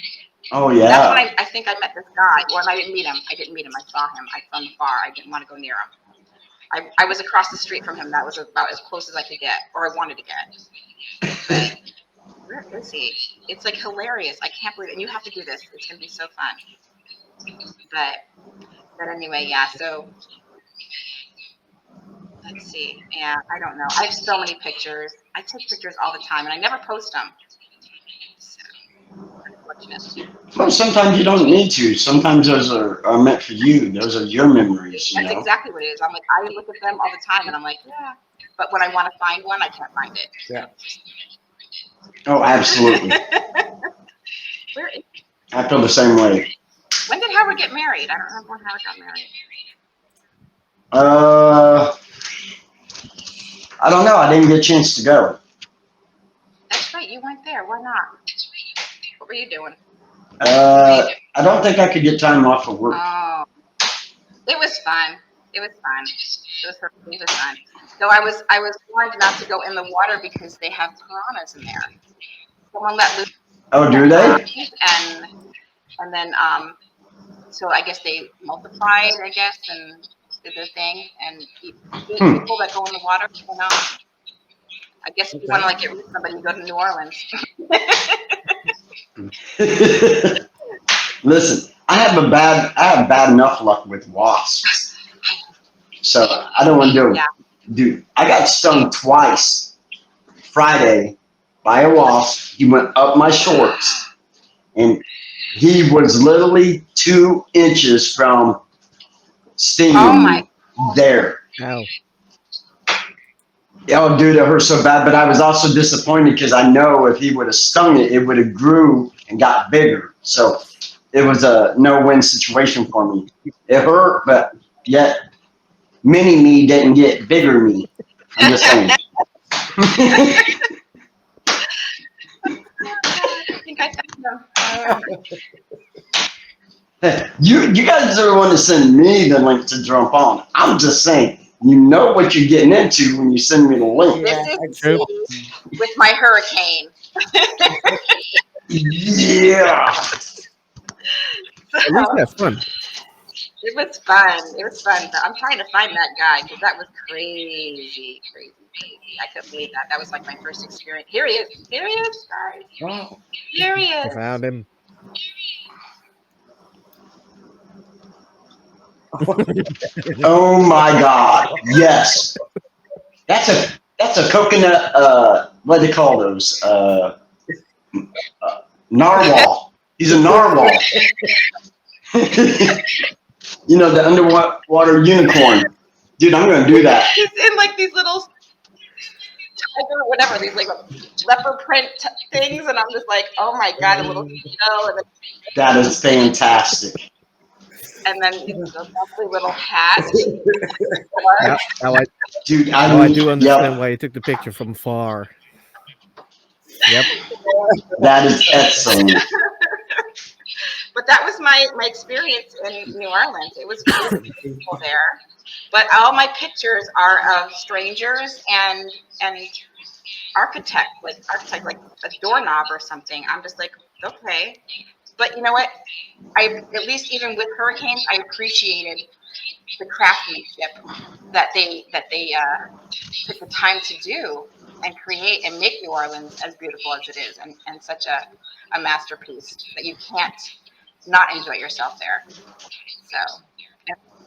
Oh That's yeah. when I think I met this guy. Well, I didn't meet him. I saw him. From afar. I didn't want to go near him. I was across the street from him. That was about as close as I could get, or I wanted to get. But where is he? It's like hilarious. I can't believe it. And you have to do this. It's gonna be so fun. But anyway, yeah. So let's see. Yeah, I don't know. I have so many pictures. I take pictures all the time, and I never post them. So, unfortunate. Well, sometimes you don't need to. Sometimes those are meant for you. Those are your memories, you That's know. exactly what it is. I'm like, I look at them all the time, and I'm like, yeah. But when I want to find one, I can't find it. Yeah. Oh, absolutely. Where is, I feel the same way. when did Howard get married? I don't remember when Howard got married. I don't know. I didn't get a chance to go. That's right. You weren't there. Why not? What were you doing? I don't think I could get time off of work. Oh, it was fun. It was fun. It was fun. So I was warned not to go in the water because they have piranhas in there. Someone let loose. Oh, do they? And then so I guess they multiplied, I guess, and did their thing and eat people that go in the water. You know, I guess if you want to like get rid of somebody, you go to New Orleans. Listen, I have bad enough luck with wasps, so I don't want to do it. Yeah. Dude, I got stung twice. Friday by a wasp. He went up my shorts, and He was literally 2 inches from stinging Oh my. me there. Ow. Oh, dude, it hurt so bad. But I was also disappointed because I know if he would have stung it, it would have grew and got bigger. So it was a no-win situation for me. It hurt, but yet mini me didn't get bigger me. I'm just saying. I think I found them. You guys are the one to send me the link to jump on. I'm just saying, you know what you're getting into when you send me the link. Yeah, This is True. me with my hurricane. Yeah. At least that's fun. It was fun. It was fun. But I'm trying to find that guy because that was crazy, crazy, crazy. I couldn't believe that. That was like my first experience. Here he is. Here he is, guys. wow. Here he I is. found him. Oh my God. Yes. That's a coconut. What do they call those? Narwhal. He's a narwhal. You know, the underwater unicorn. Dude, I'm gonna do that. He's in like these little tiger, whatever, these like leopard print things, and I'm just like, oh my god, a little mosquito, That is fantastic. and then the lovely little hat. Now Dude, I do understand yep, why you took the picture from far. Yep. that is excellent. But that was my experience in New Orleans. It was really beautiful there. But all my pictures are of strangers and architect like a doorknob or something. I'm just like, okay. But you know what? I at least even with hurricanes, I appreciated the craftsmanship that they took the time to do and create and make New Orleans as beautiful as it is and such a masterpiece that you can't not enjoy yourself there. So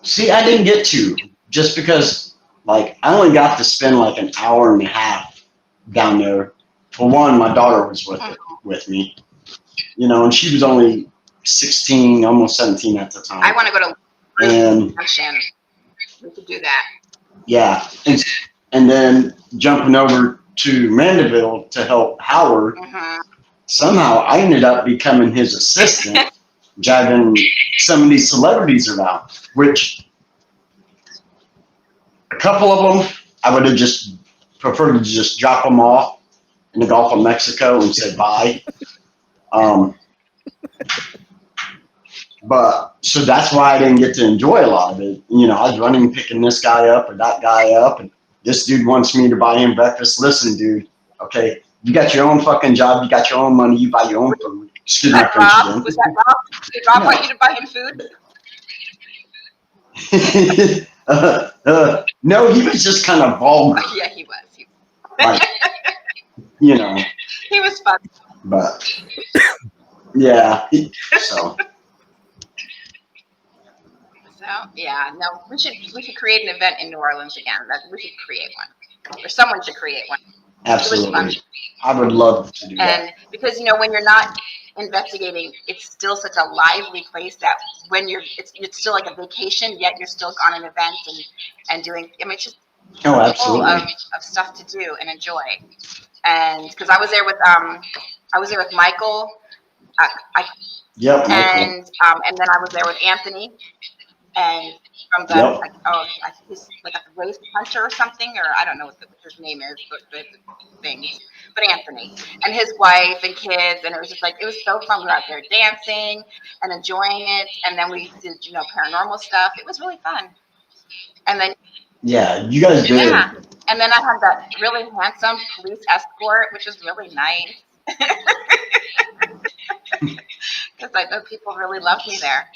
See, I didn't get to just because, like, I only got to spend like an hour and a half down there. For one, my daughter was with me, you know, and she was only 16, almost 17 at the time. I want to go to And Junction. We could do that. yeah, and then jumping over to Mandeville to help Howard. Mm-hmm. Somehow I ended up becoming his assistant, driving some of these celebrities around, which a couple of them I would have just preferred to just drop them off in the Gulf of Mexico and say bye. But so that's why I didn't get to enjoy a lot of it. You know, I was running, picking this guy up or that guy up, and this dude wants me to buy him breakfast. Listen, dude, okay, you got your own fucking job, you got your own money, you buy your own food. Excuse my French again. Was that Rob? Did Rob want you to buy him food? No, he was just kind of vulgar, Yeah, he was. like, you know. He was fun. But yeah, so So yeah, no, we should create an event in New Orleans again. We should create one, or someone should create one. absolutely, I would love to do that. And because you know when you're not investigating, it's still such a lively place that when it's still like a vacation, yet you're still on an event and doing. I mean, it's just Oh, full absolutely. of stuff to do and enjoy. And because I was there with Michael, Yep, Michael. and then I was there with Anthony, and from the Yep. I think he's like a race hunter or something, or I don't know what his name is, but the things. But Anthony and his wife and kids, and it was just like it was so fun. We were out there dancing and enjoying it, and then we did paranormal stuff. It was really fun. And then Yeah, you guys did. yeah, and then I had that really handsome police escort, which was really nice. Because I know people really loved me there.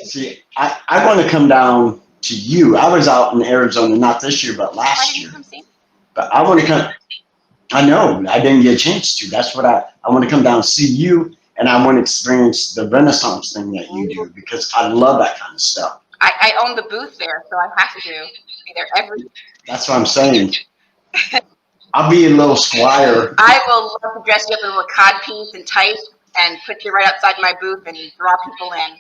See, I want to come down to you. I was out in Arizona, not this year, but Why last didn't year. you come see? But I want to come. I know I didn't get a chance to. That's what I want to come down and see you, and I want to experience the Renaissance thing that you do because I love that kind of stuff. I own the booth there, so I have to be there every. That's what I'm saying. I'll be a little squire. I will love to dress you up in a cod piece and tights and put you right outside my booth and draw people in.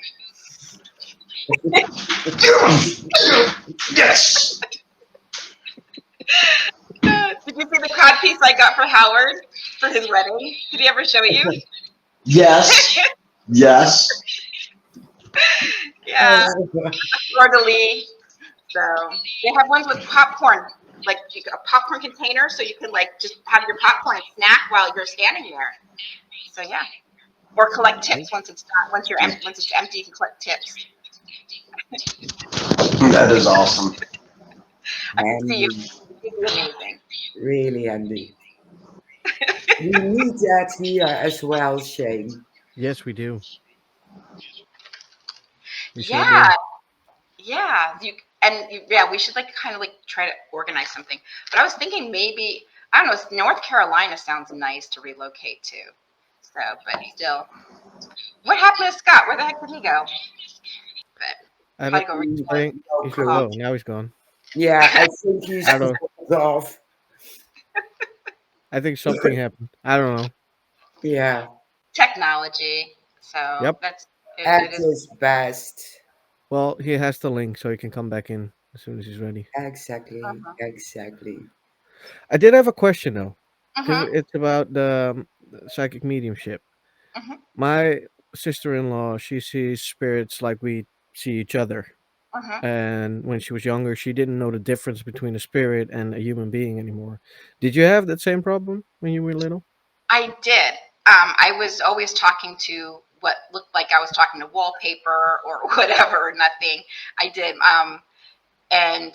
Yes. Did you see the cod piece I got for Howard for his wedding? Did he ever show you? Yes. Yes. Yeah, fleur de lis. So they have ones with popcorn, like a popcorn container, so you can like just have your popcorn and snack while you're standing there. So yeah, or collect tips once it's done. Once it's empty, you can collect tips. That is awesome. I can see you. Handy, It'd be amazing. really handy. We need that here as well, Shane. Yes, we do. We sure Yeah, do. yeah. Yeah, we should like kind of like try to organize something. But I was thinking maybe I don't know. North Carolina sounds nice to relocate to. So, but still, what happened to Scott? Where the heck did he go? But I don't probably go. think No he's. clue. Oh, now he's gone. Yeah, I think he's I don't. off. I think something happened. I don't know. Yeah, Technology. So Yep. that's at it is. his best. Well, he has the link, so he can come back in as soon as he's ready. Exactly, exactly. I did have a question though, because Mhm. it's about the psychic mediumship. Mhm. My sister-in-law, she sees spirits like we see each other. Mhm. And when she was younger, she didn't know the difference between a spirit and a human being anymore. Did you have that same problem when you were little? I did. I was always talking to what looked like I was talking to wallpaper or whatever. Nothing. I did. And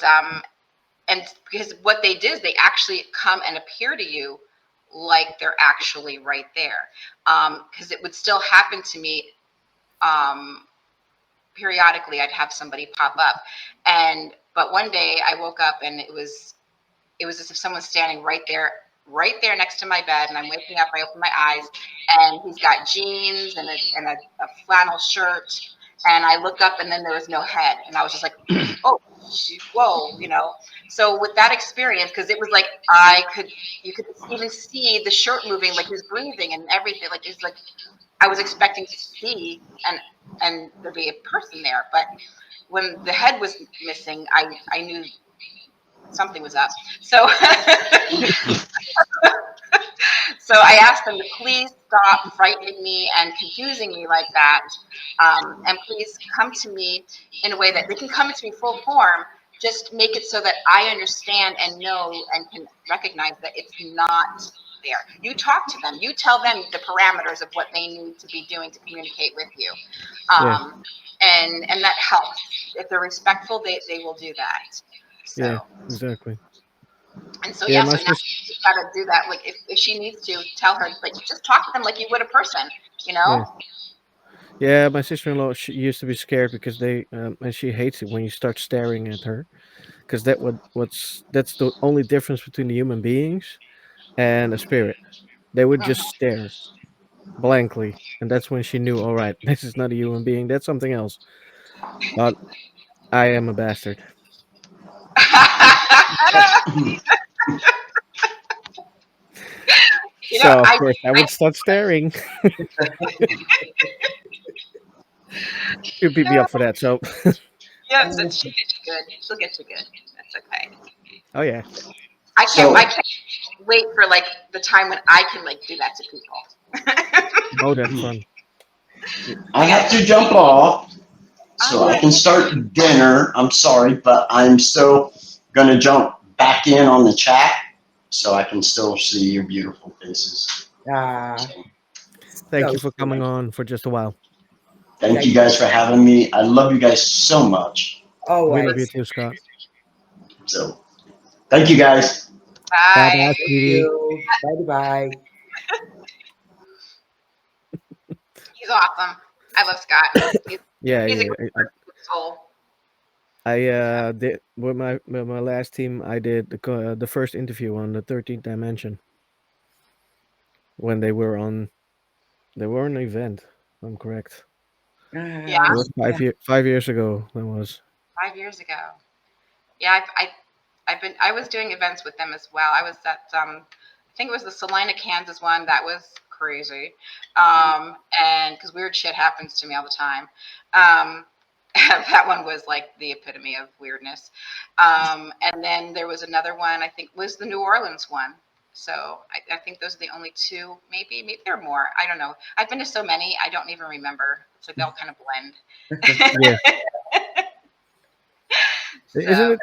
and because what they did is they actually come and appear to you like they're actually right there. Because it would still happen to me. Um, Periodically, I'd have somebody pop up, and but one day I woke up and it was as if someone's standing right there next to my bed, and I'm waking up. I open my eyes, and he's got jeans and a flannel shirt, and I look up, and then there was no head, and I was just like, oh, whoa, you know. So with that experience, because it was like you could even see the shirt moving, like he was breathing and everything, like it's like I was expecting to see and there be a person there, but when the head was missing, I knew something was up. So so I asked them to please stop frightening me and confusing me like that, and please come to me in a way that they can come to me full form. Just make it so that I understand and know and can recognize that it's not there. You talk to them. You tell them the parameters of what they need to be doing to communicate with you, Yeah, and that helps. If they're respectful, they will do that. yeah, So. exactly. And so Yeah, yeah, my so now sister. she's got to do that. Like if she needs to, tell her like just talk to them like you would a person, you Yeah, know? yeah, my sister-in-law. She used to be scared because and she hates it when you start staring at her, because that's the only difference between the human beings and a spirit. They would just Mhm. stare blankly, and that's when she knew. All right, this is not a human being. That's something else. But I am a bastard. You know, So of I, course I I would start staring. She'll beat me yeah, up for that. So, yeah, so she'll get you good. She'll get you good. That's okay. oh yeah, I So can't wait for like the time when I can like do that to people. oh that's fun. I Yeah. have to jump off so I Okay. can start dinner. I'm sorry, but I'm still gonna jump back in on the chat so I can still see your beautiful faces. Ah, So Thank so you for coming sweet. on for just a while. thank Thank you guys for having me. I love you guys so much. We love you always. too, Scott. So thank you guys. Bye Bye. bye, Thank sweetie. you. Bye bye. He's awesome. I love Scott. He's Yeah, he's a yeah. good soul. I So did with my last team. I did the first interview on the 13th dimension when they were on an event. If I'm correct. yeah, It Ah, was yeah. 5 years ago. That was. 5 years ago. Yeah, I was doing events with them as well. I was at I think it was the Salina, Kansas one. That was crazy. And because weird shit happens to me all the time. Um, that one was like the epitome of weirdness. And then there was another one, I think was the New Orleans one. So I think those are the only two, maybe there are more. I don't know. I've been to so many, I don't even remember. It's like they all kind of blend. Yeah. Isn't So it?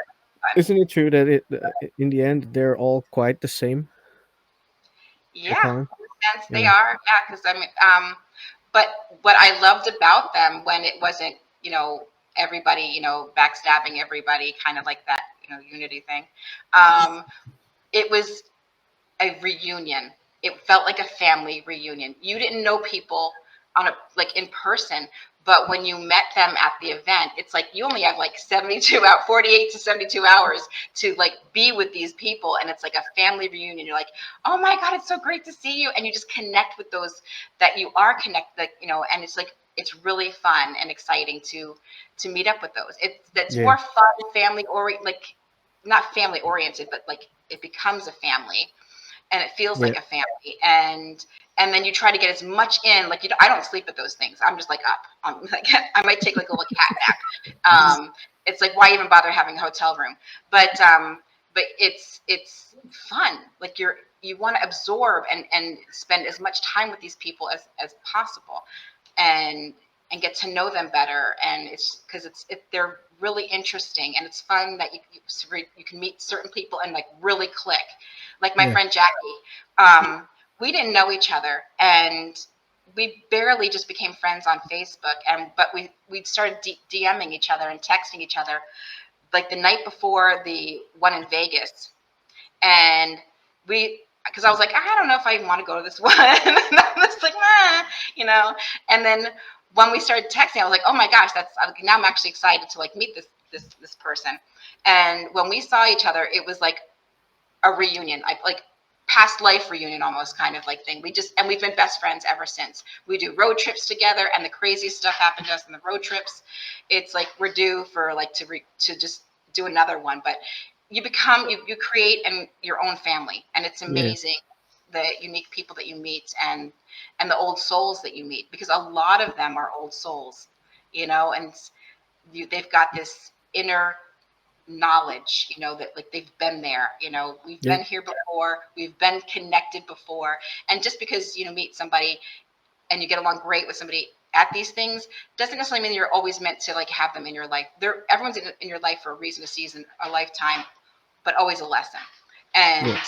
Isn't it true that in the end they're all quite the same? The yeah, clown. in a sense they Yeah. are. Yeah, because I mean, but what I loved about them when it wasn't, everybody, backstabbing everybody, kind of like that, unity thing. Um, it was a reunion. It felt like a family reunion. You didn't know people on a like in person, but when you met them at the event, it's like you only have like 72 out 48 to 72 hours to like be with these people, and it's like a family reunion. You're like, "Oh my god, it's so great to see you." And you just connect with those that you are connected, and it's like it's really fun and exciting to meet up with those. It's Yeah. more fun, family or like not family oriented, but like it becomes a family and it feels Yeah. like a family. And then you try to get as much in. Like I don't sleep at those things. I'm just like up. Like I might take like a little cat nap. It's like why even bother having a hotel room? But it's fun. Like you want to absorb and spend as much time with these people as possible, and get to know them better. And it's because they're really interesting, and it's fun that you can meet certain people and like really click. Like my Yeah. friend Jackie, we didn't know each other, and we barely just became friends on Facebook. But we started DMing each other and texting each other like the night before the one in Vegas, and because I was like, I don't know if I even want to go to this one. And I was like, And then when we started texting, I was like, oh my gosh, now I'm actually excited to like meet this person. And when we saw each other, it was like a reunion, like past life reunion almost kind of like thing. And we've been best friends ever since. We do road trips together, and the craziest stuff happened to us in the road trips. It's like we're due for like to just do another one. But you create your own family, and it's Yeah. amazing the unique people that you meet, and the old souls that you meet, because a lot of them are old souls, and they've got this inner knowledge, that like they've been there, we've Yeah. been here before, we've been connected before. And just because meet somebody and you get along great with somebody at these things doesn't necessarily mean you're always meant to like have them in your life. Everyone's in your life for a reason, a season, a lifetime, but always a lesson. and Yeah.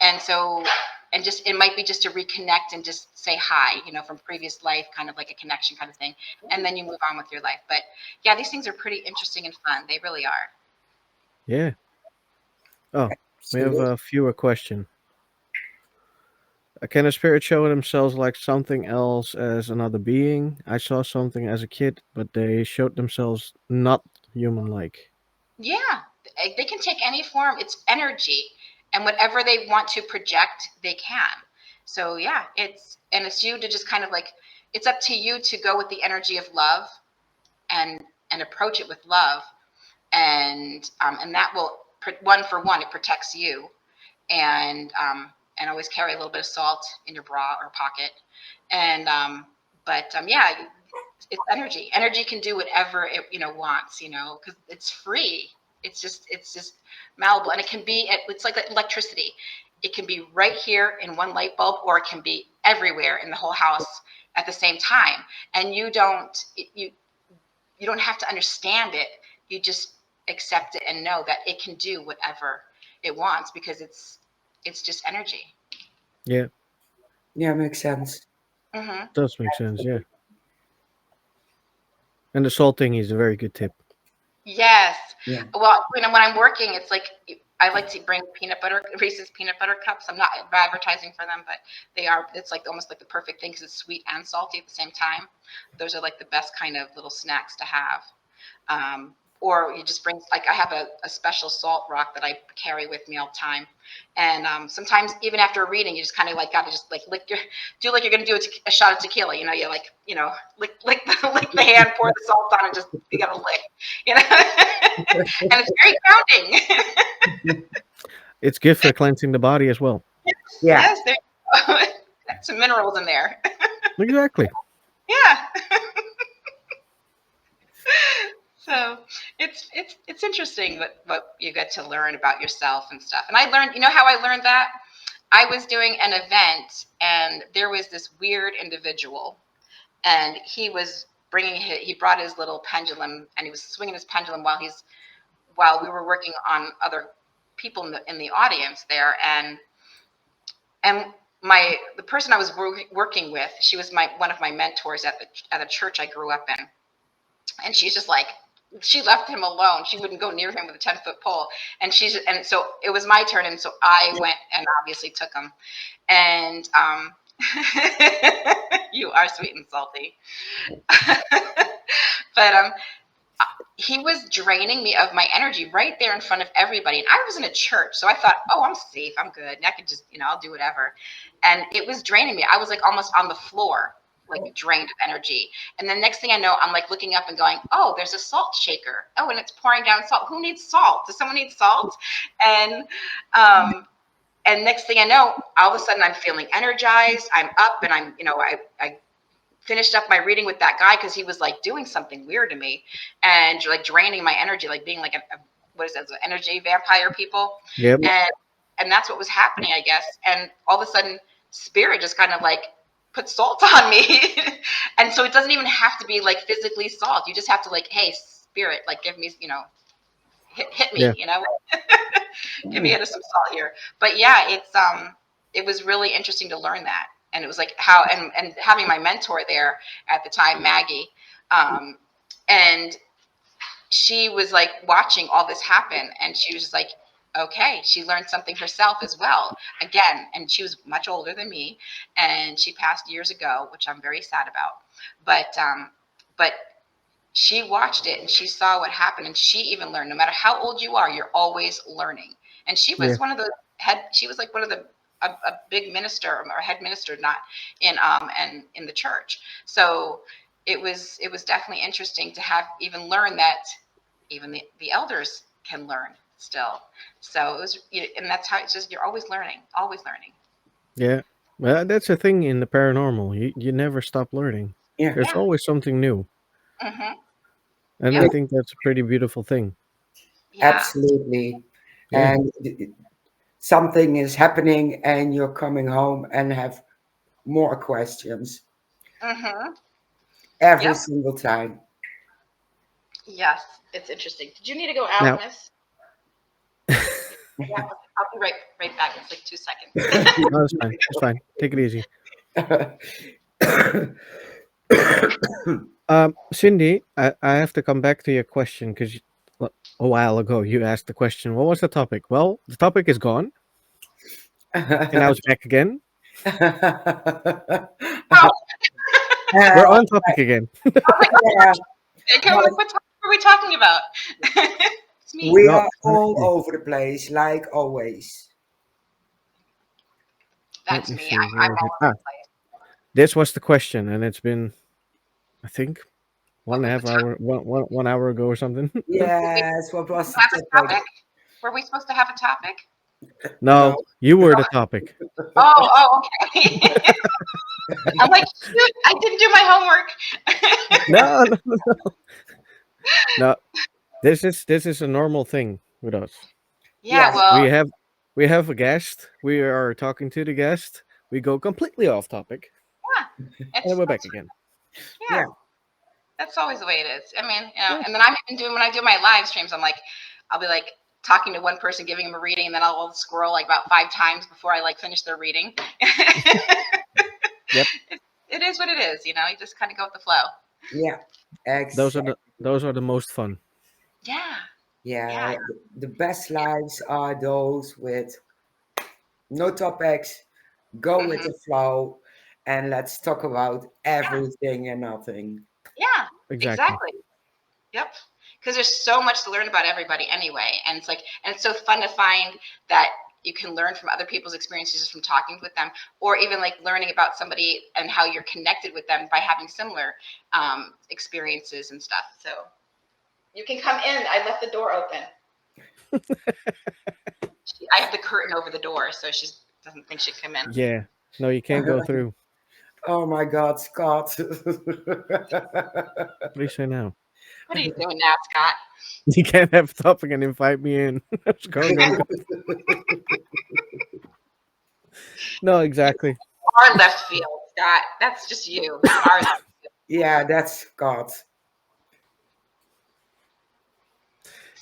and so and just it might be just to reconnect and just say hi, from previous life, kind of like a connection kind of thing, and then you move on with your life. But yeah, these things are pretty interesting and fun. They really are. Yeah. Oh, we have Absolutely. a fewer question. Can a spirit show themselves like something else as another being? I saw something as a kid, but they showed themselves not human-like. Yeah, they can take any form. It's energy, and whatever they want to project, they can. So yeah, it's you to just kind of like, it's up to you to go with the energy of love, and approach it with love, and that will, one for one, it protects you. And always carry a little bit of salt in your bra or pocket. And yeah, it's energy. Energy can do whatever it wants, because it's free. It's just malleable, and it can be. It's like electricity. It can be right here in one light bulb, or it can be everywhere in the whole house at the same time. And you don't have to understand it. You just accept it and know that it can do whatever it wants, because it's just energy. Yeah, Yeah, makes sense. Hmm. does make sense. Yeah, and the salt thing is a very good tip. Yes. Yeah. Well, when I'm working, it's like I like to bring Reese's peanut butter cups. I'm not advertising for them, but they are. It's like almost like the perfect thing, because it's sweet and salty at the same time. Those are like the best kind of little snacks to have. Or you just bring, like, I have a special salt rock that I carry with me all the time. And sometimes even after a reading, you just kind of like got to just like do like you're going to do a shot of tequila. You like, lick lick the hand, pour the salt on, and just, you got to lick, and it's very grounding. It's good for cleansing the body as well. Yeah. Yes, there you go. Some minerals in there. Exactly. Yeah. So it's interesting what you get to learn about yourself and stuff. And I learned, you know how I learned that? I was doing an event and there was this weird individual and he was he brought his little pendulum and he was swinging his pendulum while we were working on other people in the audience there. And the person I was working with, she was one of my mentors at the church I grew up in. And she's just like, she left him alone. She wouldn't go near him with a 10-foot pole. And so it was my turn. And so I went and obviously took him. And you are sweet and salty. But he was draining me of my energy right there in front of everybody. And I was in a church. So I thought, oh, I'm safe. I'm good. And I could just, I'll do whatever. And it was draining me. I was like almost on the floor, like drained of energy. And then next thing I know, I'm like looking up and going, oh, there's a salt shaker. Oh, and it's pouring down salt. Who needs salt? Does someone need salt? And next thing I know, all of a sudden I'm feeling energized. I'm up and I finished up my reading with that guy because he was like doing something weird to me and like draining my energy, like being like what is that, energy vampire people. Yep. And that's what was happening, I guess. And all of a sudden spirit just kind of like put salt on me. And so it doesn't even have to be like physically salt. You just have to like, hey, spirit, like give me, hit me, Yeah. Give me some salt here. But yeah, it was really interesting to learn that. And it was like how, and having my mentor there at the time, Maggie, and she was like watching all this happen. And she was just like, okay, she learned something herself as well. Again, and she was much older than me. And she passed years ago, which I'm very sad about. But she watched it and she saw what happened. And she even learned, no matter how old you are, you're always learning. And she was one of the she was like one of the, a big minister or head minister, not in and in the church. So it was definitely interesting to have even learn that even the elders can learn still. So it was, and that's how it's just, you're always learning. Yeah. Well, that's the thing in the paranormal. You never stop learning. Yeah. There's always something new. Mm-hmm. And I think that's a pretty beautiful thing. Yeah. Absolutely. Yeah. And something is happening and you're coming home and have more questions Mm-hmm. every single time. Yes, it's interesting. Did you need to go out, Now- miss? Yeah, I'll be right back. It's like 2 seconds. No, it's fine. It's fine. Take it easy. Cindy, I have to come back to your question because a while ago you asked the question, what was the topic? Well, the topic is gone. And now it's back again. We're on topic again. Yeah, Okay, what topic are we talking about? It's me. we No, are all really. over the place, like always. That's Let me me. see, I'm where all is it? over the place. This was the question, and it's been, I think, What was the 1.5 hour, 1 hour ago or something. Yes, what was Have the a topic? Were we supposed to have a topic? No, you were the topic. Oh, okay. I'm like, shoot, I didn't do my homework. No. No, this is a normal thing with us. Yeah, Yes. well, We have a guest. We are talking to the guest. We go completely off topic, and then we're back again. Yeah, that's always the way it is. I mean, and then I'm even doing, when I do my live streams, I'll be like talking to one person, giving them a reading, and then I'll scroll like about 5 times before I like finish their reading. Yep. It is what it is, you just kind of go with the flow. Yeah, Those are the most fun. Yeah. Yeah, the best lives are those with no topics, go with the flow, and let's talk about everything and nothing. Yeah, Exactly. Yep. Because there's so much to learn about everybody anyway. And it's like, and it's so fun to find that you can learn from other people's experiences just from talking with them, or even like learning about somebody and how you're connected with them by having similar experiences and stuff. So you can come in. I left the door open. I have the curtain over the door, so she doesn't think she'd come in. Yeah, No, you can't go through. Oh my God, Scott. What do you say now? What are you doing now, Scott? You can't have a topic and invite me in. Go. No, exactly. Our left field, Scott. That's just you. Our left Yeah, that's Scott.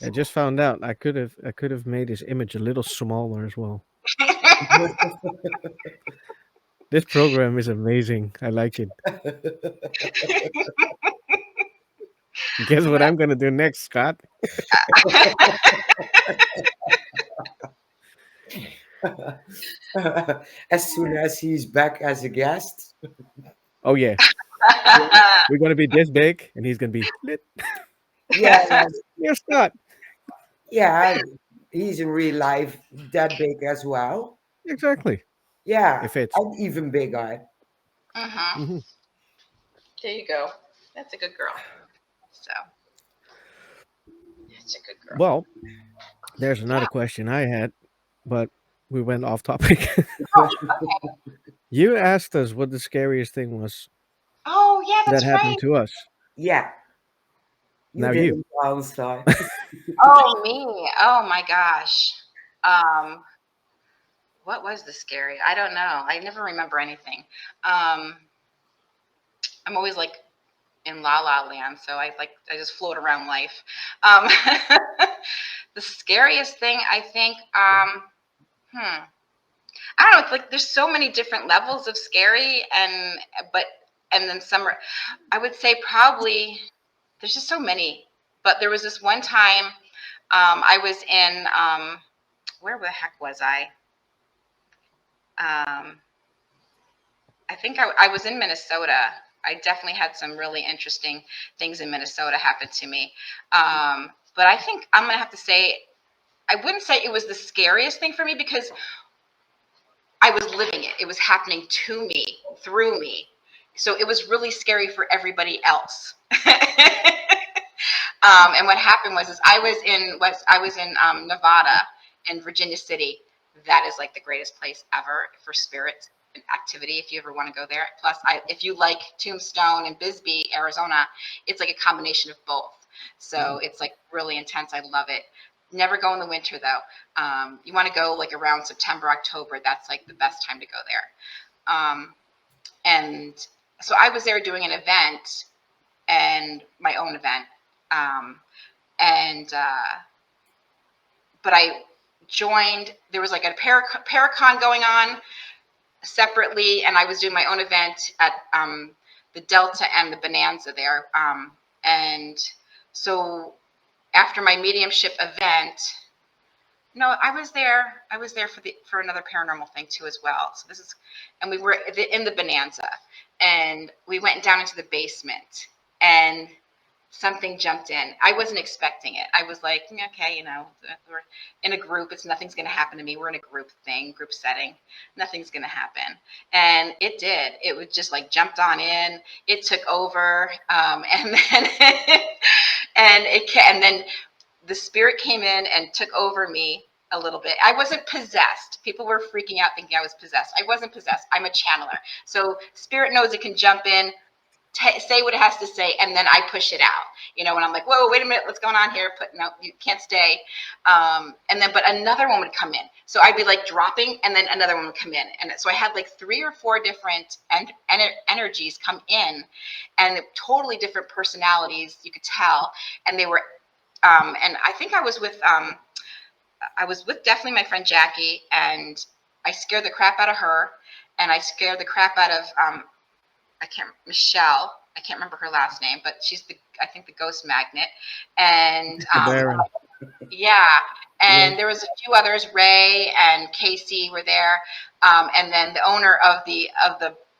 I just found out I could have made his image a little smaller as well. This program is amazing. I like it. Guess what I'm gonna do next, Scott? As soon as he's back as a guest. Oh yeah, we're gonna be this big, and he's gonna be lit. Yes, Yeah, Scott. yeah, he's in real life that big as well. Exactly. Yeah, It fits. I'm even bigger. Mm-hmm. hmm There you go. That's a good girl. So, it's a good girl. Well, there's another question I had, but we went off topic. You asked us what the scariest thing was Oh, yeah, that that's happened right. to us. Yeah, you Now you. didn't answer. Oh, me. Oh my gosh. Um, what was the scary? I don't know. I never remember anything. Um, I'm always like in la la land, so I just float around life. Um, the scariest thing I think, I don't know. It's like there's so many different levels of scary, and then some are. I would say probably there's just so many. But there was this one time I was in where the heck was I? I think I was in Minnesota. I definitely had some really interesting things in Minnesota happen to me. But I think I'm gonna have to say I wouldn't say it was the scariest thing for me because I was living it. It was happening to me, through me. So it was really scary for everybody else. And what happened was, is I was in Nevada and Virginia City. That is like the greatest place ever for spirits and activity. If you ever want to go there, plus if you like Tombstone and Bisbee, Arizona, it's like a combination of both. So it's like really intense. I love it. Never go in the winter though. You want to go like around September, October. That's like the best time to go there. And so I was there doing an event and my own event. Um, and but I joined. There was like a Paracon going on separately, and I was doing my own event at the Delta and the Bonanza there. And so after my mediumship event, no, I was there. I was there for another paranormal thing too as well. So this is, and we were in the Bonanza, and we went down into the basement, and something jumped in. I wasn't expecting it. I was like, okay, we're in a group. Nothing's going to happen to me. We're in a group thing, group setting. Nothing's going to happen. And it did. It would just like jumped on in. It took over. And then, and then the spirit came in and took over me a little bit. I wasn't possessed. People were freaking out thinking I was possessed. I wasn't possessed. I'm a channeler. So spirit knows it can jump in, say what it has to say, and then I push it out. When I'm like, whoa, wait a minute, what's going on here? No, you can't stay. But another one would come in. So I'd be like dropping, and then another one would come in. And so I had like 3 or 4 different energies come in, and totally different personalities, you could tell. And they were, and I think I was with definitely my friend Jackie, and I scared the crap out of her, and I scared the crap out of, Michelle. I can't remember her last name, but she's I think the ghost magnet. And The Baron. yeah, and there was a few others. Ray and Casey were there, and then the owner of the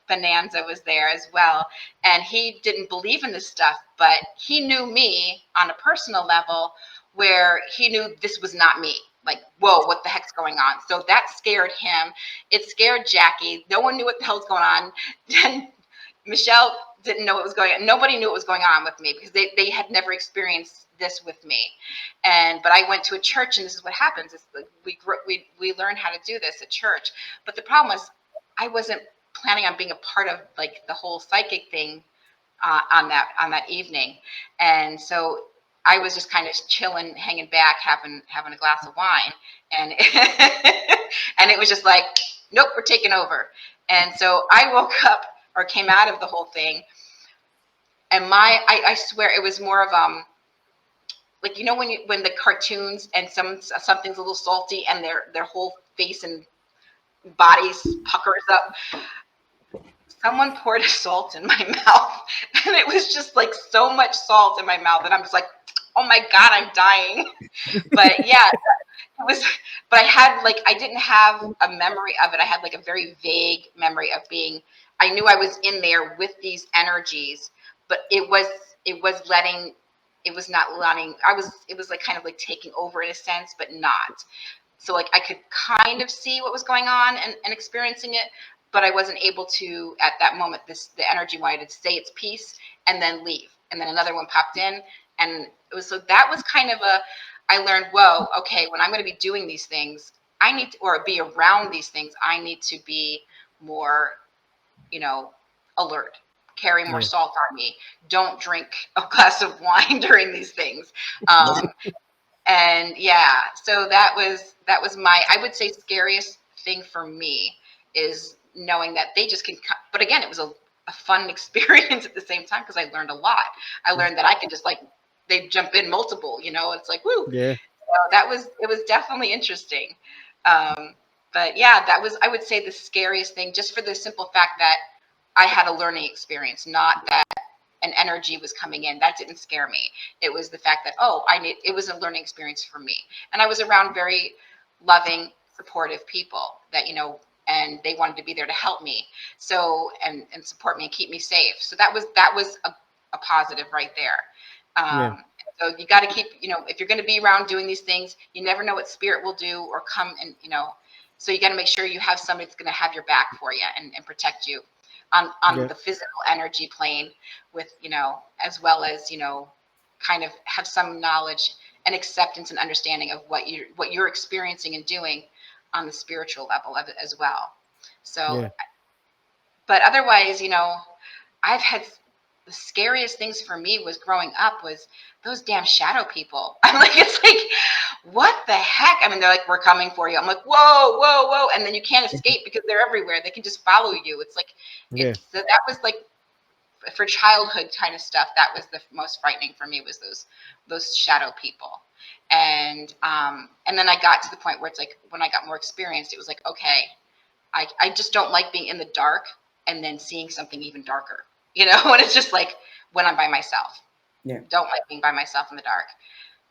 Bonanza was there as well. And he didn't believe in this stuff, but he knew me on a personal level, where he knew this was not me. Like, whoa, what the heck's going on? So that scared him. It scared Jackie. No one knew what the hell's going on. Then Michelle didn't know what was going on. Nobody knew what was going on with me because they had never experienced this with me. But I went to a church, and this is what happens: is we learn how to do this at church. But the problem was, I wasn't planning on being a part of like the whole psychic thing on that evening, and so I was just kind of chilling, hanging back, having a glass of wine, and and it was just like, nope, we're taking over. And so I woke up or came out of the whole thing, and I swear it was more of like, you know, when the cartoons and something's a little salty and their whole face and body puckers up. Someone poured salt in my mouth, and it was just like so much salt in my mouth, and I'm just like, oh my God, I'm dying. But yeah, it was, but I didn't have a memory of it. I had like a very vague memory of I knew I was in there with these energies, but it was not letting, it was like kind of like taking over in a sense, but not. So like I could kind of see what was going on and experiencing it, but I wasn't able to at that moment. The energy wanted to say its piece and then leave. And then another one popped in, and it was, so that was kind of I learned, whoa, okay, when I'm going to be doing these things, I need to, or be around these things, I need to be more, alert, carry more salt on me. Don't drink a glass of wine during these things. And yeah, so that was my, I would say, scariest thing for me, is knowing that they just can, but again, it was a fun experience at the same time, because I learned a lot. I learned that I could just like, they jump in multiple, it's like, woo. Yeah. So it was definitely interesting. But yeah, that was, I would say, the scariest thing, just for the simple fact that I had a learning experience, not that an energy was coming in. That didn't scare me. It was the fact that, it was a learning experience for me. And I was around very loving, supportive people that, and they wanted to be there to help me. So, and support me and keep me safe. So that was a positive right there. Yeah. So you got to keep, if you're going to be around doing these things, you never know what spirit will do or come and, so you got to make sure you have somebody that's going to have your back for you and protect you on the physical energy plane, with, as well as, kind of have some knowledge and acceptance and understanding of what you're experiencing and doing on the spiritual level of it as well. So, but otherwise, I've had, the scariest things for me was growing up was those damn shadow people. I'm like, it's like, what the heck? I mean, they're like, we're coming for you. I'm like, whoa, whoa, whoa. And then you can't escape because they're everywhere. They can just follow you. It's like, that was like, for childhood kind of stuff, that was the most frightening for me, was those shadow people. And then I got to the point where it's like, when I got more experienced, it was like, okay, I just don't like being in the dark and then seeing something even darker, and it's just like, when I'm by myself. Yeah. Don't like being by myself in the dark.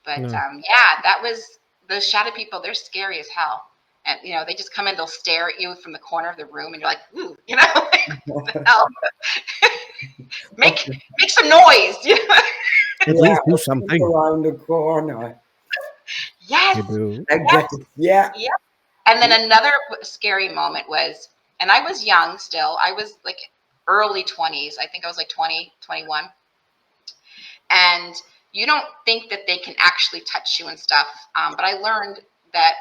But No. yeah, that was, those shadow people, they're scary as hell. And they just come in, they'll stare at you from the corner of the room, and you're like, ooh, like, what the hell? make some noise. At least do something. Around the corner. Yes. You do. I guess. Yeah. Yeah. And then another scary moment was, and I was young still, I was like early 20s. I think I was like 20, 21. And you don't think that they can actually touch you and stuff. But I learned that,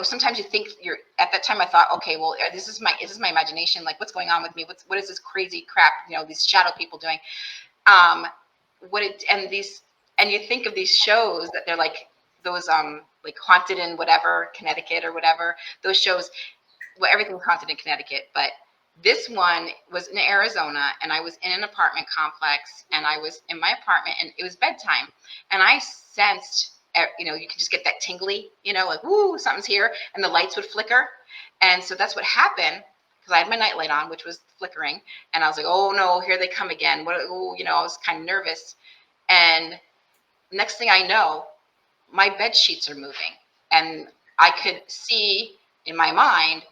sometimes you think you're, at that time I thought, okay, well, this is my imagination. Like, what's going on with me? What is this crazy crap, these shadow people doing? And you think of these shows that they're like those, like Haunted in whatever, Connecticut or whatever, those shows, well, everything's haunted in Connecticut, but this one was in Arizona, and I was in an apartment complex, and I was in my apartment, and it was bedtime, and I sensed, you can just get that tingly, like, woo, something's here, and the lights would flicker. And so that's what happened, because I had my nightlight on, which was flickering, and I was like, oh no, here they come again. I was kind of nervous. And next thing I know, my bed sheets are moving, and I could see in my mind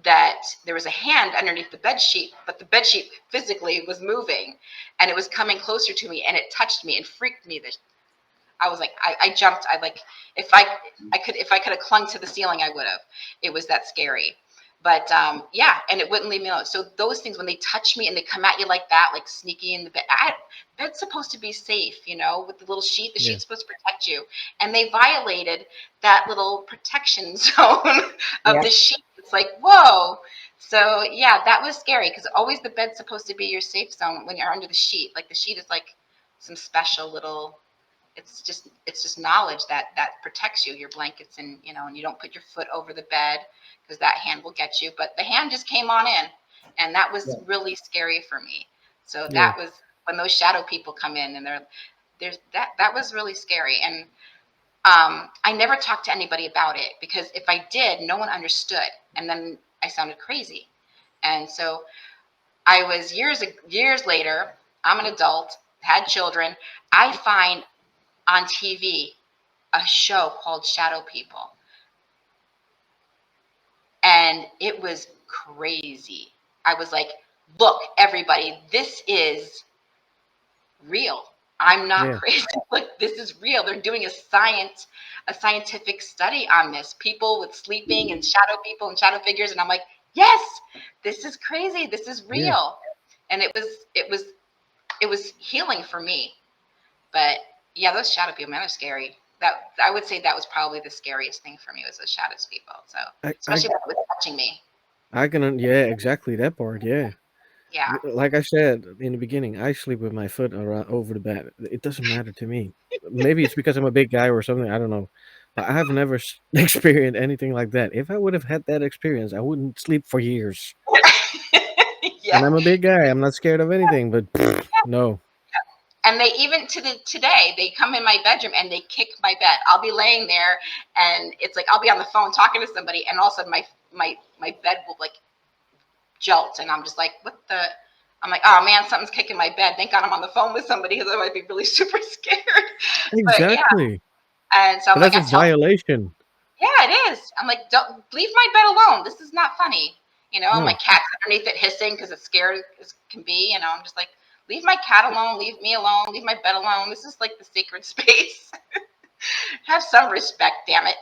that there was a hand underneath the bed sheet, but the bed sheet physically was moving, and it was coming closer to me, and it touched me and freaked me. I was like, I jumped. I like, if I could have clung to the ceiling, I would have. It was that scary. But yeah, and it wouldn't leave me alone. So those things, when they touch me and they come at you like that, like sneaky in the bed, bed's supposed to be safe, with the little sheet. The sheet's supposed to protect you, and they violated that little protection zone of the sheet it's like, whoa. So yeah, that was scary because always the bed's supposed to be your safe zone when you're under the sheet. Like the sheet is like some special little. It's just knowledge that protects you. Your blankets and and you don't put your foot over the bed because that hand will get you. But the hand just came on in, and that was Yeah. really scary for me. So Yeah. that was when those shadow people come in and there's that was really scary. And I never talked to anybody about it because if I did, no one understood, and then I sounded crazy. And so I was years later. I'm an adult, had children. I find on TV a show called Shadow People, and it was crazy. I was like, "Look, everybody, this is real. I'm not Yeah. crazy. Look, this is real. They're doing a scientific study on this. People with sleeping and shadow people and shadow figures." And I'm like, "Yes, this is crazy. This is Yeah. real." And it was healing for me. But yeah, those shadow people, man, they're scary. That I would say that was probably the scariest thing for me was those shadow people. So I especially when it was touching me. yeah, exactly that part. Yeah. Yeah. Like I said in the beginning, I sleep with my foot around over the bed. It doesn't matter to me. Maybe it's because I'm a big guy or something. I don't know. But I have never experienced anything like that. If I would have had that experience, I wouldn't sleep for years. Yeah. And I'm a big guy. I'm not scared of anything. But no. And they even today they come in my bedroom and they kick my bed. I'll be laying there and it's like I'll be on the phone talking to somebody and all of a sudden my bed will like jolt and I'm just like, what the? I'm like, oh man, something's kicking my bed. Thank God I'm on the phone with somebody because I might be really super scared. But yeah, Exactly. and so I'm But like, that's I a tell, violation. yeah, it is. I'm like, don't leave my bed alone. This is not funny. And my No. cat's underneath it hissing because it's scared as can be. I'm just like, leave my cat alone. Leave me alone. Leave my bed alone. This is like the sacred space. Have some respect, damn it.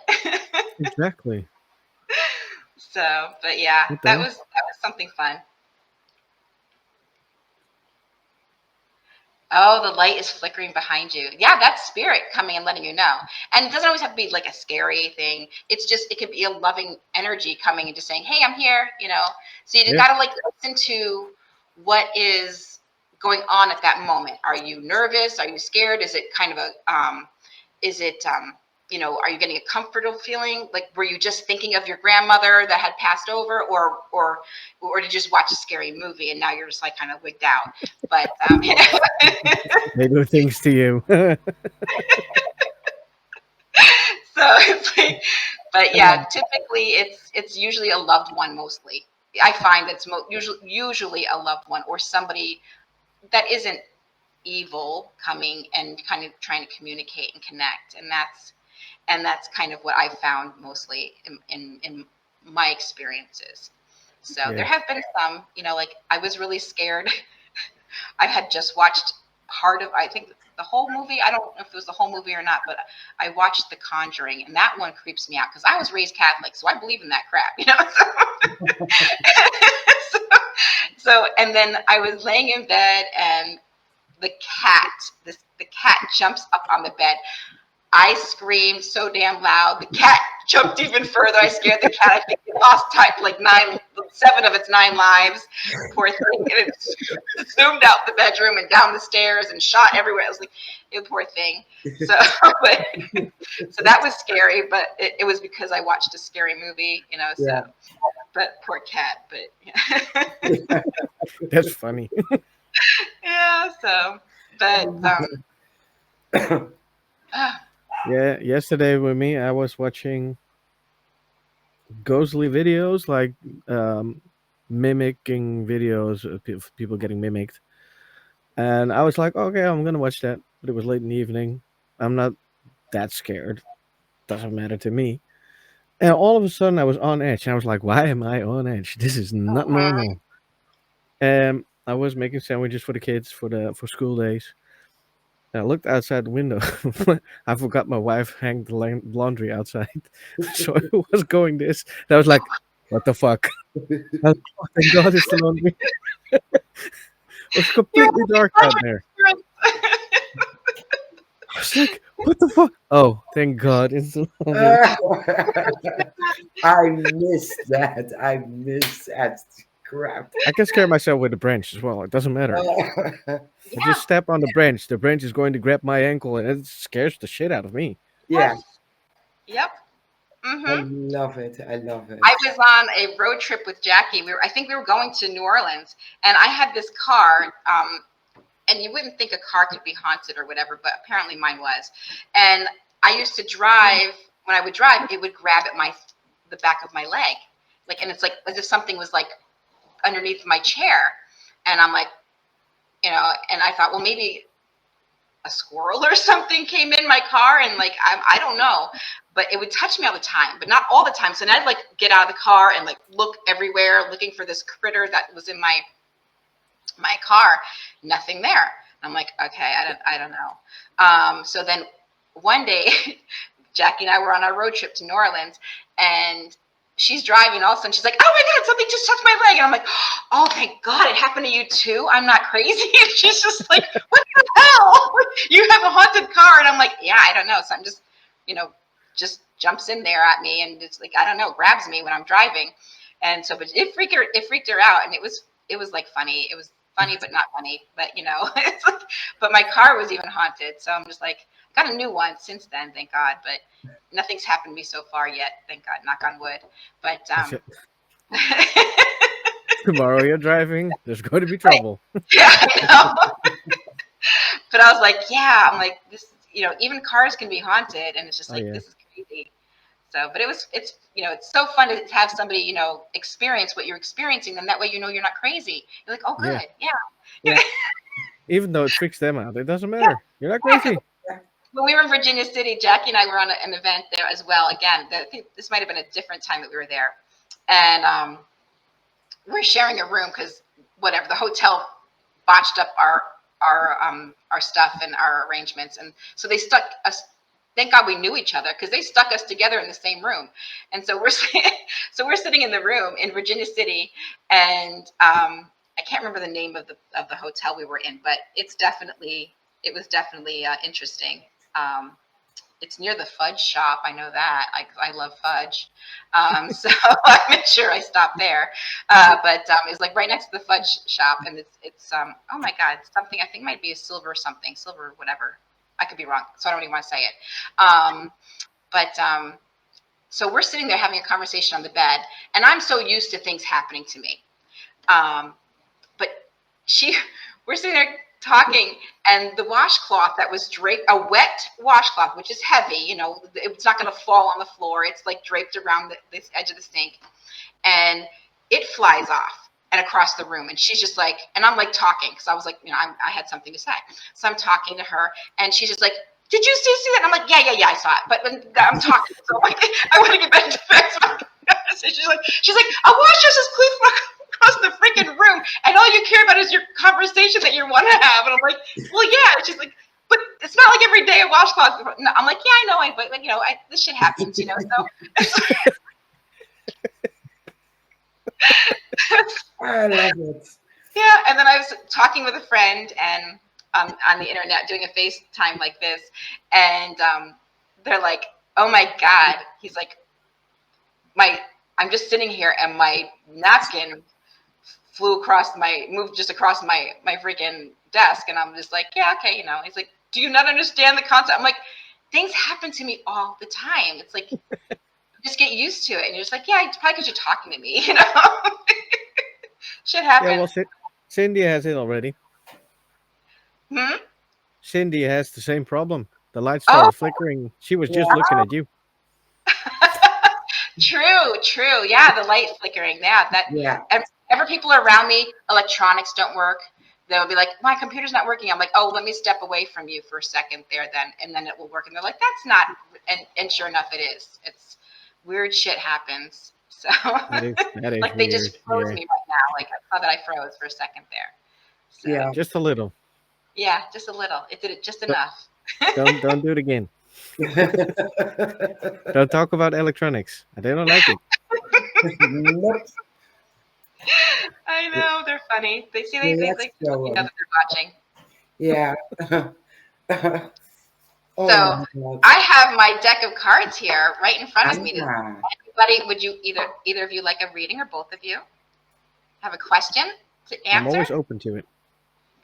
Exactly. So, but yeah, What the that hell? was something fun. Oh, the light is flickering behind you. Yeah, that's spirit coming and letting you know. And it doesn't always have to be like a scary thing. It's just it could be a loving energy coming and just saying, "Hey, I'm here." So you just Yeah. gotta like listen to what is going on at that moment. Are you nervous? Are you scared? Is it kind of is it are you getting a comfortable feeling? Like were you just thinking of your grandmother that had passed over, or did you just watch a scary movie and now you're just like kind of wigged out? But They do things to you. so it's like, but yeah, typically it's usually a loved one mostly. I find that's usually a loved one or somebody that isn't evil coming and kind of trying to communicate and connect, and that's kind of what I found mostly in my experiences. So there Yeah. have been some, like I was really scared. I had just watched part of, I think the whole movie. I don't know if it was the whole movie or not, but I watched The Conjuring, and that one creeps me out because I was raised Catholic, so I believe in that crap. So, and then I was laying in bed, and the cat, the cat jumps up on the bed. I screamed so damn loud. The cat jumped even further. I scared the cat. I think it lost like 7 of its 9 lives. Poor thing. And it zoomed out the bedroom and down the stairs and shot everywhere. I was like, you poor thing. So, so that was scary, but it was because I watched a scary movie, So, Yeah. but poor cat. But yeah. That's funny. Yeah. So, but Yeah. Yesterday with me, I was watching ghostly videos, like mimicking videos of people getting mimicked. And I was like, okay, I'm going to watch that. But it was late in the evening. I'm not that scared. Doesn't matter to me. And all of a sudden, I was on edge. And I was like, why am I on edge? This is not normal. And I was making sandwiches for the kids for school days. And I looked outside the window. I forgot my wife hang the laundry outside. So it was going this. And I was like, what the fuck? Oh, thank God it's the laundry. It was completely dark out there. I was like, what the fuck? Oh, thank God, it's loading. I miss that. I miss that crap. I can scare myself with the branch as well. It doesn't matter. I just Yeah. step on the branch. The branch is going to grab my ankle, and it scares the shit out of me. Yeah, Yes. Yep. I Mm-hmm. love it. I love I it. was on a road trip with Jackie. I think we were going to New Orleans, and I had this car. And you wouldn't think a car could be haunted or whatever, but apparently mine was. And I used to drive. When I would drive, it would grab at the back of my leg, like, and it's like as if something was like underneath my chair. And I'm like, and I thought, well, maybe a squirrel or something came in my car, and like I don't know, but it would touch me all the time, but not all the time. So then I'd like get out of the car and like look everywhere, looking for this critter that was in my car. Nothing there. I'm like, okay, I don't know. So then one day, Jackie and I were on our road trip to New Orleans, and she's driving. All of a sudden, she's like, "Oh my God, something just touched my leg!" And I'm like, "Oh, thank God, it happened to you too. I'm not crazy." And she's just like, "What the hell? You have a haunted car?" And I'm like, "Yeah, I don't know." So I'm just, just jumps in there at me, and it's like, I don't know, grabs me when I'm driving. And so, but it freaked her out, and it was like funny. It was funny, but not funny. But it's like, but my car was even haunted. So I'm just like, got a new one since then, thank God. But nothing's happened to me so far yet, thank God, knock on wood. But Tomorrow you're driving. There's going to be right, trouble. yeah, I know. But I was like, yeah, I'm like, this, even cars can be haunted, and it's just Oh like, yeah, this is crazy. So, but it's so fun to have somebody, experience what you're experiencing, and that way, you're not crazy. You're like, oh, yeah, good, yeah. yeah. Even though it freaks them out, it doesn't Yeah, matter. You're not yeah. 'Cause crazy. when we were in Virginia City, Jackie and I were on an event there as well. Again, I think this might have been a different time that we were there, and we're sharing a room because whatever, the hotel botched up our stuff and our arrangements, and so they stuck us. Thank God we knew each other, because they stuck us together in the same room. And so we're sitting in the room in Virginia City, and I can't remember the name of the hotel we were in, but it was definitely interesting. Um, it's near the fudge shop. I know that. I love fudge. So I made sure I stopped there. But it's like right next to the fudge shop, and it's oh my God, it's something I think might be a silver whatever. I could be wrong, so I don't even want to say it. But so we're sitting there having a conversation on the bed, and I'm so used to things happening to me. Um, but she, we're sitting there talking, and the washcloth that was draped, a wet washcloth, which is heavy, it's not going to fall on the floor. It's like draped around this edge of the sink, and it flies off and across the room. And she's just like, and I'm like talking, because I was like, I had something to say. So I'm talking to her, and she's just like, did you see that? And I'm like, yeah, I saw it. But I'm talking, so I'm like, I want to get back to bed. So she's like, a wash just flew across the freaking room, and all you care about is your conversation that you want to have. And I'm like, well, yeah. She's like, but it's not like every day a washcloth. No, I'm like, yeah, I know, but this shit happens, So I love it. yeah. And then I was talking with a friend, and on the internet, doing a FaceTime like this, and they're like, oh my God. He's like, I'm just sitting here, and my napkin moved just across my freaking desk, and I'm just like, yeah, okay, He's like, do you not understand the concept? I'm like, things happen to me all the time. It's like, you just get used to it, and you're just like, yeah, it's probably because you're talking to me, Shit yeah. happens. Well, Cindy has it already. Hmm? Cindy has the same problem. The light Oh, started flickering. She was just Yeah. looking at you. true. Yeah, the light flickering. Yeah, Yeah. whenever people are around me, electronics don't work. They'll be like, my computer's not working. I'm like, oh, let me step away from you for a second there, then, and then it will work. And they're like, that's not, and sure enough, it is. It's weird shit happens. So That is like they weird. just froze Yeah, me right now. Like I saw that I froze for a second there. Yeah. So just a little. yeah, just a little. It did it just Don't enough. don't do it again. Don't talk about electronics. I don't like it. Nope. I know, they're funny. They see they Let's like to let go me know on. that they're watching. Yeah. Oh So my God. I have my deck of cards here right in front of me. Does Ah, anybody, would you either of you like a reading, or both of you have a question to I'm answer? always open to it.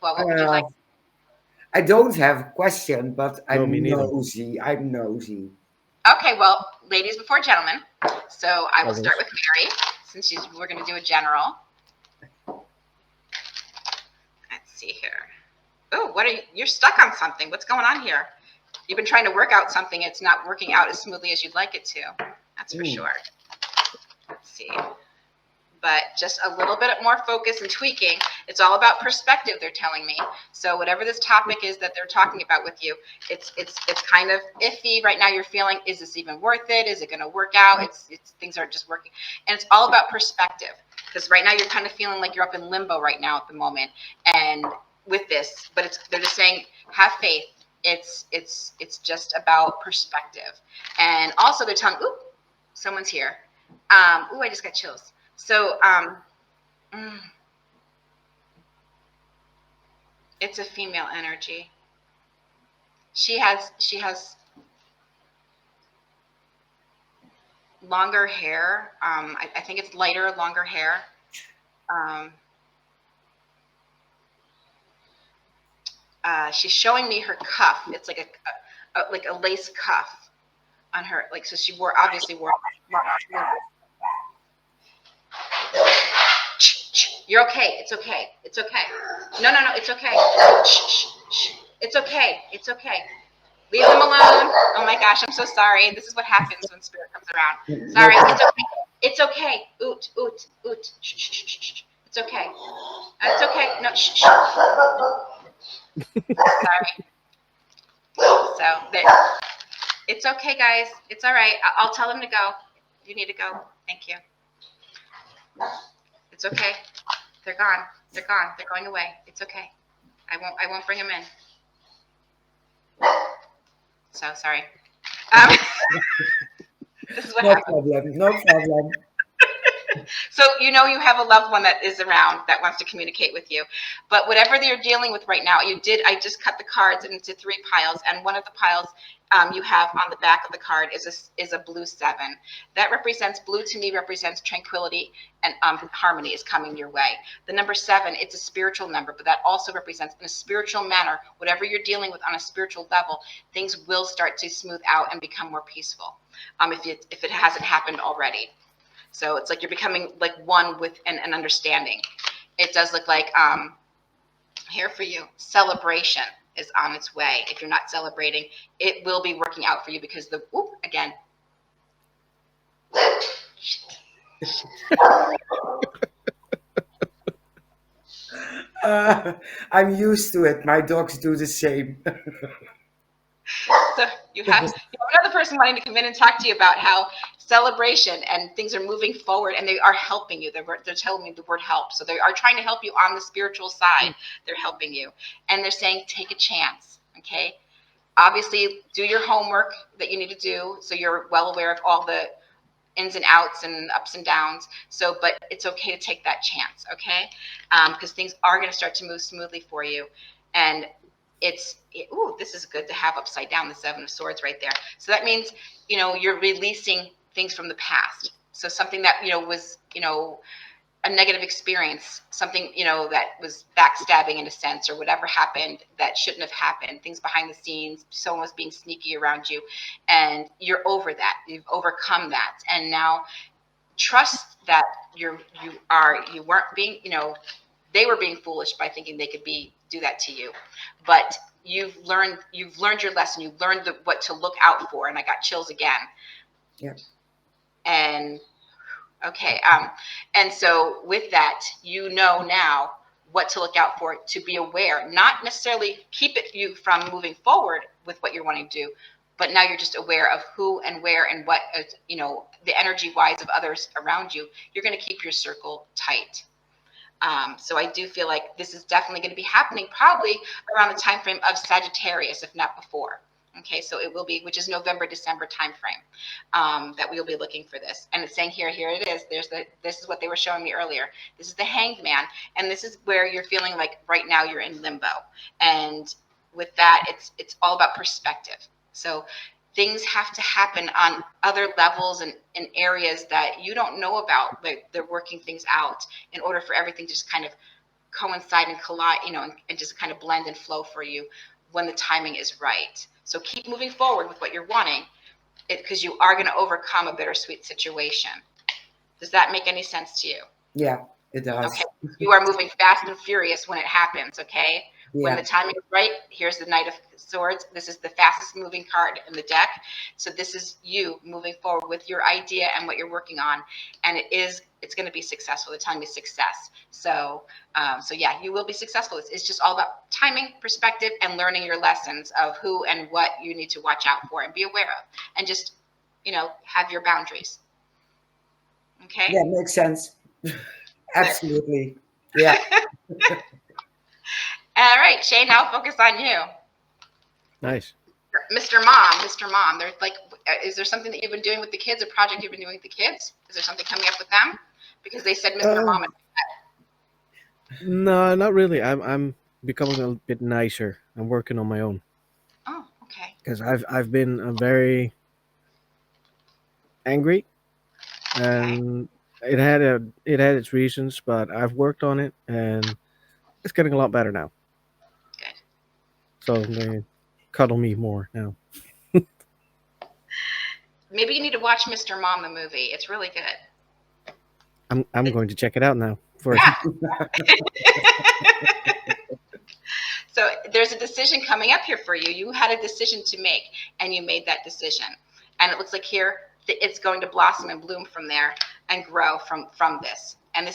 Well, what would you like? I don't have a question, but No, me I'm neither. nosy. I'm nosy. Okay, well, ladies before gentlemen. So I will start Always. with Mary, since we're going to do a general. Let's see here. Oh, what are you? You're stuck on something. What's going on here? You've been trying to work out something. It's not working out as smoothly as you'd like it to. That's for Mm. sure. Let's see. But just a little bit more focus and tweaking. It's all about perspective, they're telling me. So whatever this topic is that they're talking about with you, it's kind of iffy right now. You're feeling, is this even worth it? Is it going to work out? It's things aren't just working, and it's all about perspective. Because right now you're kind of feeling like you're up in limbo right now at the moment, and with this, but they're just saying have faith. It's just about perspective, and also they're telling, ooh, someone's here. Ooh, I just got chills. So, it's a female energy. She has longer hair. I think it's lighter, longer hair. She's showing me her cuff. It's like a lace cuff on her. Like, so she obviously wore. You're okay. It's okay. It's okay. No, it's okay. It's okay. It's okay. Leave them alone. Oh my gosh, I'm so sorry. This is what happens when spirit comes around. No Sorry. problem. It's okay. Oot, oot, oot. Shh, shh, shh, shh. It's okay. It's okay. No, shh, shh. Sorry. So there. It's okay, guys. It's all right. I'll tell them to go. You need to go. Thank you. It's okay. They're gone. They're gone. They're going away. It's okay. I won't bring them in. So sorry. This is what No happens. problem. No problem. So you have a loved one that is around that wants to communicate with you. But whatever they're dealing with right now, I just cut the cards into 3 piles, and one of the piles you have on the back of the card is a blue 7. That represents, blue to me represents tranquility and harmony is coming your way. The number 7, it's a spiritual number, but that also represents, in a spiritual manner, whatever you're dealing with on a spiritual level, things will start to smooth out and become more peaceful, if it hasn't happened already. So it's like you're becoming like one with an understanding. It does look like here for you, celebration is on its way. If you're not celebrating, it will be working out for you, because again. I'm used to it. My dogs do the same. So you have another person wanting to come in and talk to you about how celebration and things are moving forward, and they are helping you. They're telling me the word help. So they are trying to help you on the spiritual side. They're helping you. And they're saying, take a chance. Okay. Obviously, do your homework that you need to do, so you're well aware of all the ins and outs and ups and downs. So, but it's okay to take that chance. Okay. Because things are going to start to move smoothly for you. And this is good to have upside down, the 7 of Swords right there. So that means, you're releasing things from the past. So something that, was, a negative experience, something, that was backstabbing in a sense, or whatever happened that shouldn't have happened, things behind the scenes, someone was being sneaky around you, and you're over that. You've overcome that. And now trust that you weren't being, they were being foolish by thinking they could do that to you, but you've learned your lesson. You've learned what to look out for. And I got chills again. Yeah. And okay. And so with that, now what to look out for, to be aware, not necessarily keep you from moving forward with what you're wanting to do, but now you're just aware of who and where and what, the energy wise of others around you. You're going to keep your circle tight. So I do feel like this is definitely going to be happening probably around the time frame of Sagittarius, if not before. Okay, so it will be, which is November, December time frame, that we will be looking for this. And it's saying here it is. This is what they were showing me earlier. This is the Hanged Man, and this is where you're feeling like right now you're in limbo. And with that, it's all about perspective. So things have to happen on other levels and in areas that you don't know about. Like they're working things out in order for everything to just kind of coincide and collide, and just kind of blend and flow for you when the timing is right. So keep moving forward with what you're wanting, because you are going to overcome a bittersweet situation. Does that make any sense to you? Yeah, it does. Okay. You are moving fast and furious when it happens, okay? When the Yeah. timing is right, here's the Knight of Swords. This is the fastest moving card in the deck. So this is you moving forward with your idea and what you're working on. And it's going to be successful. The timing is success. So yeah, you will be successful. It's just all about timing, perspective, and learning your lessons of who and what you need to watch out for and be aware of. And just, have your boundaries. Okay? Yeah, makes sense. Absolutely. Yeah. All right, Shane, now focus on you. Nice. Mr. Mom, there's like, is there something that you've been doing with the kids, a project you've been doing with the kids? Is there something coming up with them? Because they said Mr. Mom. No, not really. I'm becoming a bit nicer. I'm working on my own Oh, okay. because I've been very angry, and it had its reasons, but I've worked on it, and it's getting a lot better now. Good. So they cuddle me more now. Maybe you need to watch Mr. Mom, the movie. It's really good. I'm going to check it out now. For Yeah. So there's a decision coming up here for you. You had a decision to make, and you made that decision. And it looks like here it's going to blossom and bloom from there and grow from this. And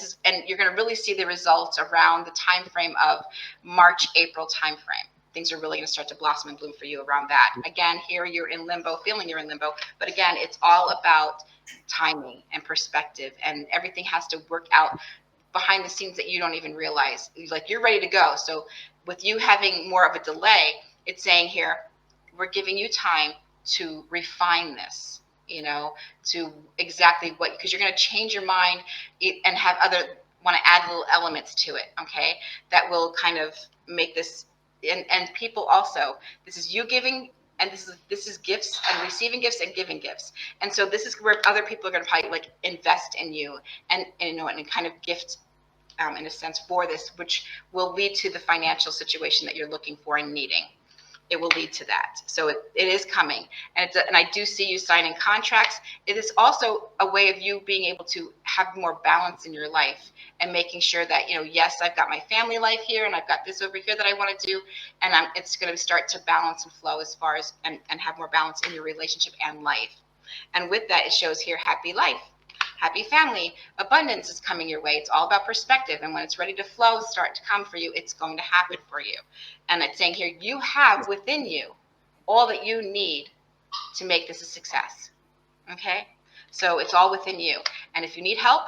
you're going to really see the results around the time frame of March, April time frame. Things are really going to start to blossom and bloom for you around that. Again, here you're in limbo, feeling you're in limbo. But again, it's all about timing and perspective, and everything has to work out behind the scenes that you don't even realize. Like you're ready to go. So with you having more of a delay, it's saying here, we're giving you time to refine this, to exactly what, because you're going to change your mind and have want to add little elements to it. Okay. That will kind of make this, and people also, this is you giving, and this is gifts and receiving gifts and giving gifts. And so this is where other people are going to probably like invest in you and kind of gift, in a sense, for this, which will lead to the financial situation that you're looking for and needing. It will lead to that. So it is coming. And I do see you signing contracts. It is also a way of you being able to have more balance in your life and making sure that, yes, I've got my family life here and I've got this over here that I want to do. And it's going to start to balance and flow as far as, and have more balance in your relationship and life. And with that, it shows here happy life, happy family, abundance is coming your way. It's all about perspective. And when it's ready to flow, start to come for you, it's going to happen for you. And it's saying here, you have within you all that you need to make this a success. Okay? So it's all within you. And if you need help,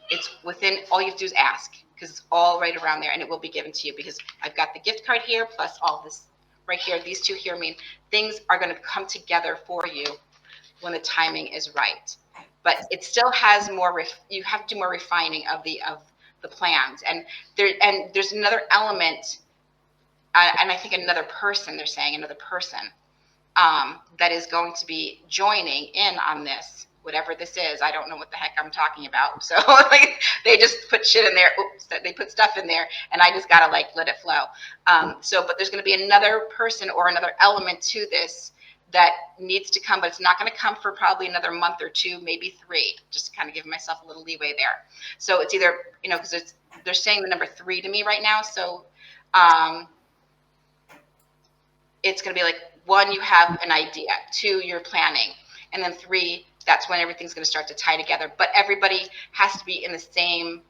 it's within, all you have to do is ask, because it's all right around there and it will be given to you, because I've got the gift card here plus all this right here. These two here mean things are going to come together for you when the timing is right. But it still has more, you have to do more refining of the plans. And there's another element, and I think another person, they're saying another person, that is going to be joining in on this, whatever this is. I don't know what the heck I'm talking about. So like, they just put shit in there. Oops, they put stuff in there, and I just gotta like let it flow. But there's going to be another person or another element to this that needs to come, but it's not going to come for probably another month or two, maybe 3. Just kind of give myself a little leeway there. So it's either, because they're saying the number 3 to me right now. So it's going to be like, 1, you have an idea, 2, you're planning, and then 3, that's when everything's going to start to tie together. But everybody has to be in the same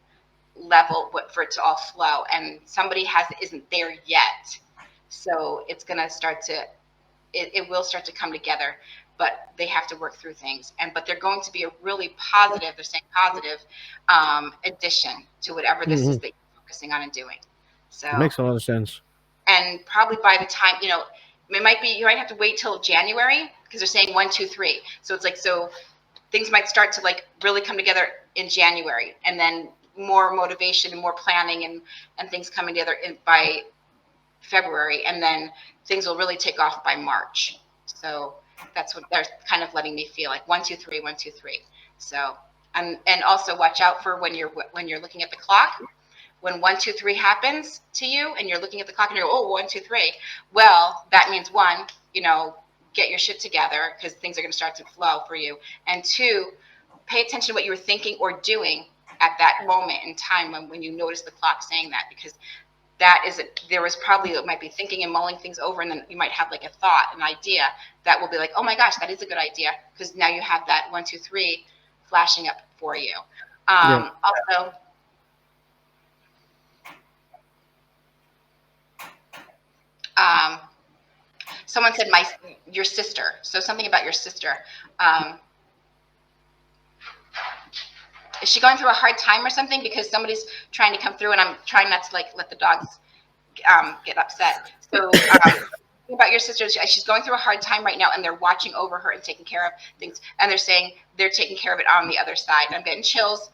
level for it to all flow, and somebody isn't there yet. So it's going to start to, it will start to come together, but they have to work through things. But they're going to be a really positive, they're saying positive addition to whatever this is that you're focusing on and doing. So It makes a lot of sense. And probably by the time, it might be, you might have to wait till January, because they're saying 1, 2, 3. So it's like, so things might start to like really come together in January, and then more motivation and more planning and things coming together by February, and then things will really take off by March. So that's what they're kind of letting me feel, like 1, 2, 3, 1, 2, 3. So and also watch out for when you're looking at the clock. When 1, 2, 3 happens to you, and you're looking at the clock and you're, oh, 1, 2, 3. Well, that means one, get your shit together, because things are going to start to flow for you. And two, pay attention to what you were thinking or doing at that moment in time when you notice the clock saying that, because that is it. There was probably, it might be thinking and mulling things over, and then you might have like a thought, an idea that will be like, oh my gosh, that is a good idea, because now you have that 1, 2, 3 flashing up for you. Also, someone said your sister. So something about your sister. Is she going through a hard time or something? Because somebody's trying to come through, and I'm trying not to let the dogs get upset. So about your sister, she's going through a hard time right now, and they're watching over her and taking care of things, and they're saying they're taking care of it on the other side. I'm getting chills,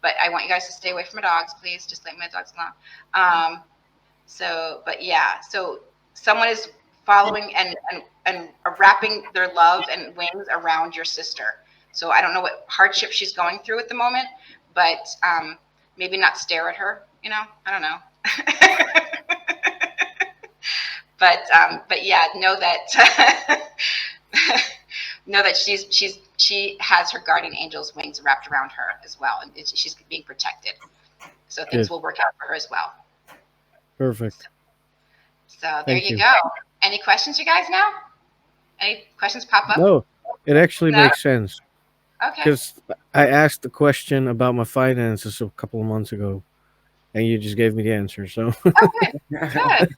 but I want you guys to stay away from my dogs, please. Just let my dogs alone. But yeah, so someone is following and wrapping their love and wings around your sister. So I don't know what hardship she's going through at the moment, but maybe not stare at her. I don't know. But yeah, know that know that she has her guardian angel's wings wrapped around her as well, and she's being protected. So things will work out for her as well. Perfect. So there you go. Any questions, you guys, now? Any questions pop up? No, it actually makes sense. Okay. Because I asked the question about my finances a couple of months ago, and you just gave me the answer. So. Oh, good. Good.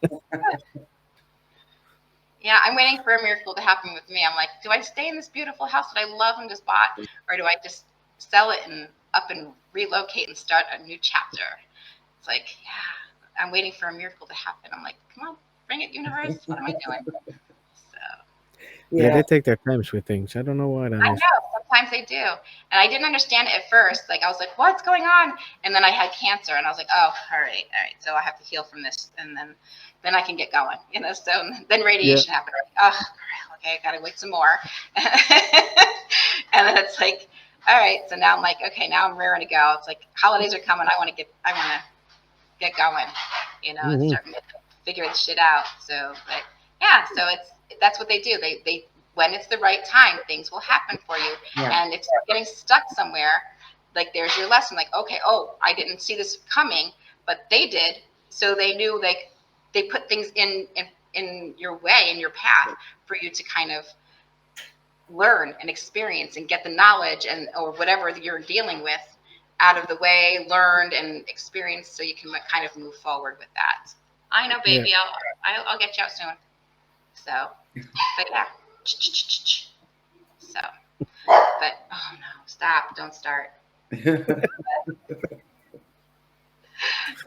Yeah, I'm waiting for a miracle to happen with me. I'm like, do I stay in this beautiful house that I love and just bought, or do I just sell it and up and relocate and start a new chapter? It's like, yeah, I'm waiting for a miracle to happen. I'm like, come on, bring it, universe. What am I doing? So. Yeah, they take their times with things. I don't know why that I is. know, sometimes they do. And I didn't understand it at first. Like, I was like, what's going on? And then I had cancer, and I was like, oh, all right. So I have to heal from this, and then I can get going. So then radiation happened. Like, oh, okay, I gotta wait some more. And then it's like, all right. So now I'm like, okay, now I'm raring to go. It's like holidays are coming. I want to get going, and start figure this shit out. So, but yeah, so that's what they do. They when it's the right time, things will happen for you. Yeah. And if you're getting stuck somewhere, like, there's your lesson. Like, okay, oh, I didn't see this coming, but they did. So they knew, like, they put things in your way, in your path, for you to kind of learn and experience and get the knowledge or whatever you're dealing with out of the way, learned and experienced, so you can kind of move forward with that. I know, baby. Yeah. I'll get you out soon. So, but yeah. So, but oh no, stop! Don't start.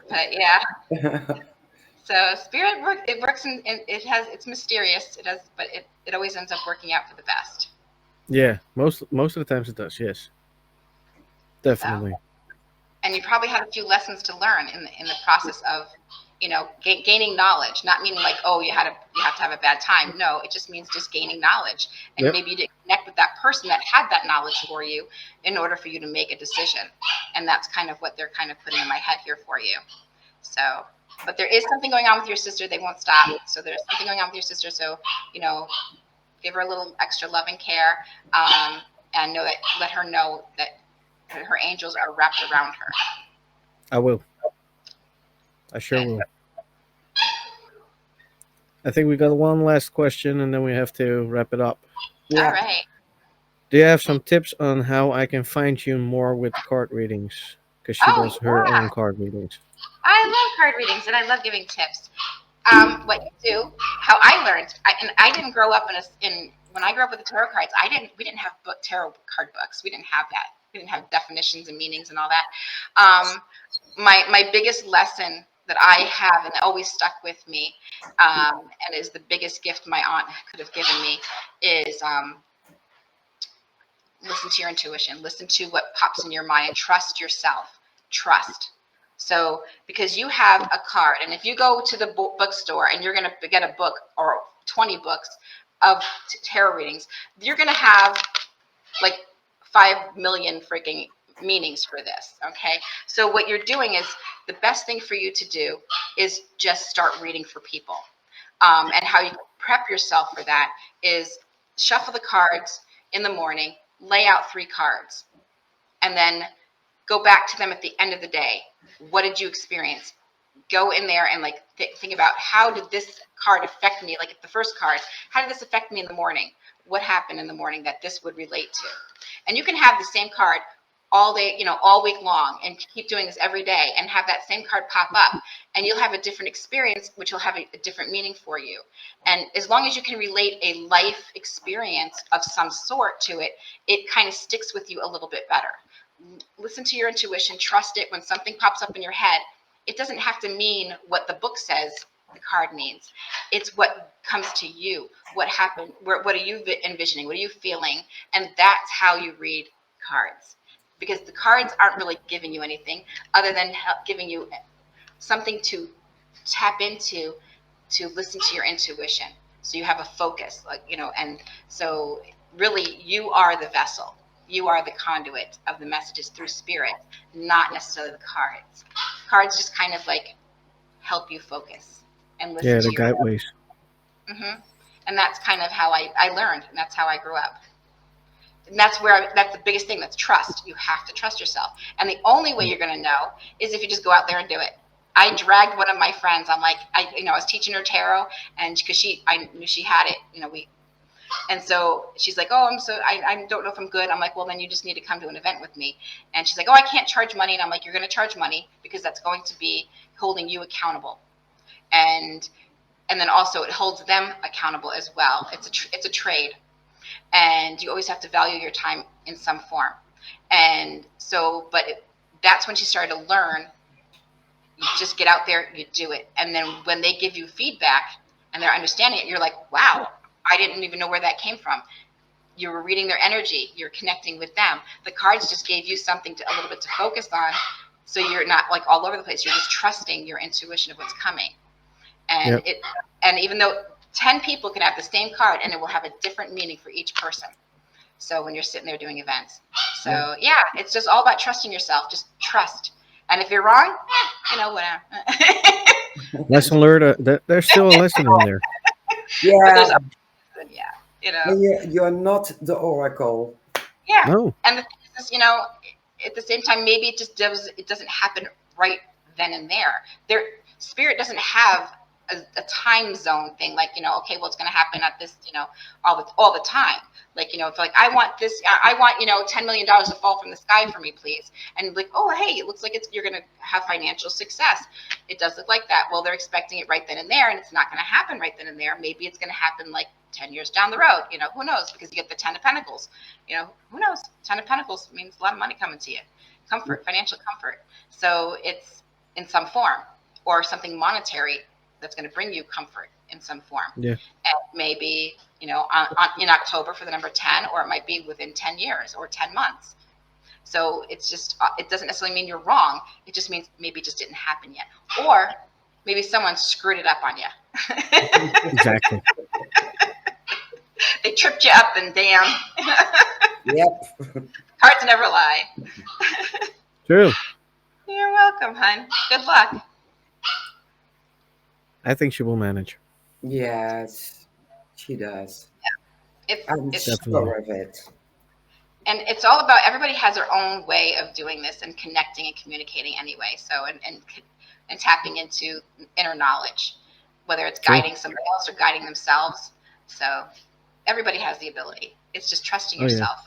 But yeah. So spirit work. It works and it's mysterious. It does, but it always ends up working out for the best. Yeah, most of the times it does. Yes, definitely. So, and you probably had a few lessons to learn in the process of, gaining knowledge. Not meaning like, oh, you have to have a bad time. No, it just means just gaining knowledge. And maybe you didn't connect with that person that had that knowledge for you in order for you to make a decision. And that's kind of what they're kind of putting in my head here for you. So, but there is something going on with your sister. They won't stop. So there's something going on with your sister. So, give her a little extra love and care, and let her know that her angels are wrapped around her. I will. I sure will. I think we got one last question, and then we have to wrap it up. Yeah. All right. Do you have some tips on how I can fine-tune more with card readings? Because she does her own card readings. I love card readings, and I love giving tips. What you do, how I learned, I didn't grow up when I grew up with the tarot cards, we didn't have tarot card books. We didn't have that. We didn't have definitions and meanings and all that. My biggest lesson that I have and always stuck with me, and is the biggest gift my aunt could have given me, is listen to your intuition. Listen to what pops in your mind, and trust yourself. Trust. So, because you have a card, and if you go to the bookstore and you're going to get a book or 20 books, of tarot readings, you're going to have like 5 million freaking meanings for this. Okay. So what you're doing is the best thing for you to do is just start reading for people. And how you prep yourself for that is shuffle the cards in the morning, lay out 3 cards, and then go back to them at the end of the day. What did you experience? Go in there and like think about, how did this card affect me? Like the first card, how did this affect me in the morning? What happened in the morning that this would relate to? And you can have the same card all day, all week long, and keep doing this every day and have that same card pop up, and you'll have a different experience, which will have a different meaning for you. And as long as you can relate a life experience of some sort to it, it kind of sticks with you a little bit better. Listen to your intuition, trust it. When something pops up in your head, it doesn't have to mean what the book says the card means. It's what comes to you. What happened? What are you envisioning? What are you feeling? And that's how you read cards. Because the cards aren't really giving you anything other than giving you something to tap into, to listen to your intuition. So you have a focus, and so really you are the vessel. You are the conduit of the messages through spirit, not necessarily the cards. Cards just kind of like help you focus and listen to the your guideways. And that's kind of how I learned, and that's how I grew up. And that's the biggest thing. That's trust. You have to trust yourself. And the only way you're going to know is if you just go out there and do it. I dragged one of my friends. I'm like, I was teaching her tarot, and because I knew she had it, and so she's like, oh, I don't know if I'm good. I'm like, well, then you just need to come to an event with me. And she's like, oh, I can't charge money. And I'm like, you're going to charge money, because that's going to be holding you accountable. And then also it holds them accountable as well. It's a trade. And you always have to value your time in some form. And so, that's when she started to learn. You just get out there, you do it. And then when they give you feedback and they're understanding it, you're like, wow, I didn't even know where that came from. You were reading their energy. You're connecting with them. The cards just gave you something a little bit to focus on. So you're not like all over the place. You're just trusting your intuition of what's coming. And and even though 10 people can have the same card, and it will have a different meaning for each person. So when you're sitting there doing events. So yeah, it's just all about trusting yourself. Just trust. And if you're wrong, whatever. Lesson learned. There's still a lesson in there. Yeah. Yeah. You're not the oracle. Yeah. No. And the thing is, at the same time, maybe it doesn't happen right then and there. Spirit doesn't have a time zone thing, like, okay, well, it's going to happen at this, all the time. Like, it's like, I want this, I want, $10 million to fall from the sky for me, please. And like, oh, hey, it looks like you're going to have financial success. It does look like that. Well, they're expecting it right then and there, and it's not going to happen right then and there. Maybe it's going to happen like 10 years down the road, who knows? Because you get the 10 of Pentacles, who knows? 10 of Pentacles means a lot of money coming to you, comfort, financial comfort. So it's in some form, or something monetary that's going to bring you comfort in some form. Yeah. And maybe, in October for the number 10, or it might be within 10 years or 10 months. So it's just, it doesn't necessarily mean you're wrong. It just means maybe it just didn't happen yet. Or maybe someone screwed it up on you. Exactly. They tripped you up, and damn. Yep. Cards never lie. True. You're welcome, hon. Good luck. I think she will manage. Yes, she does. I'm It's sure of it. and it's all about, everybody has their own way of doing this and connecting and communicating anyway. So and tapping into inner knowledge, whether it's guiding somebody else or guiding themselves. So everybody has the ability. It's just trusting yourself.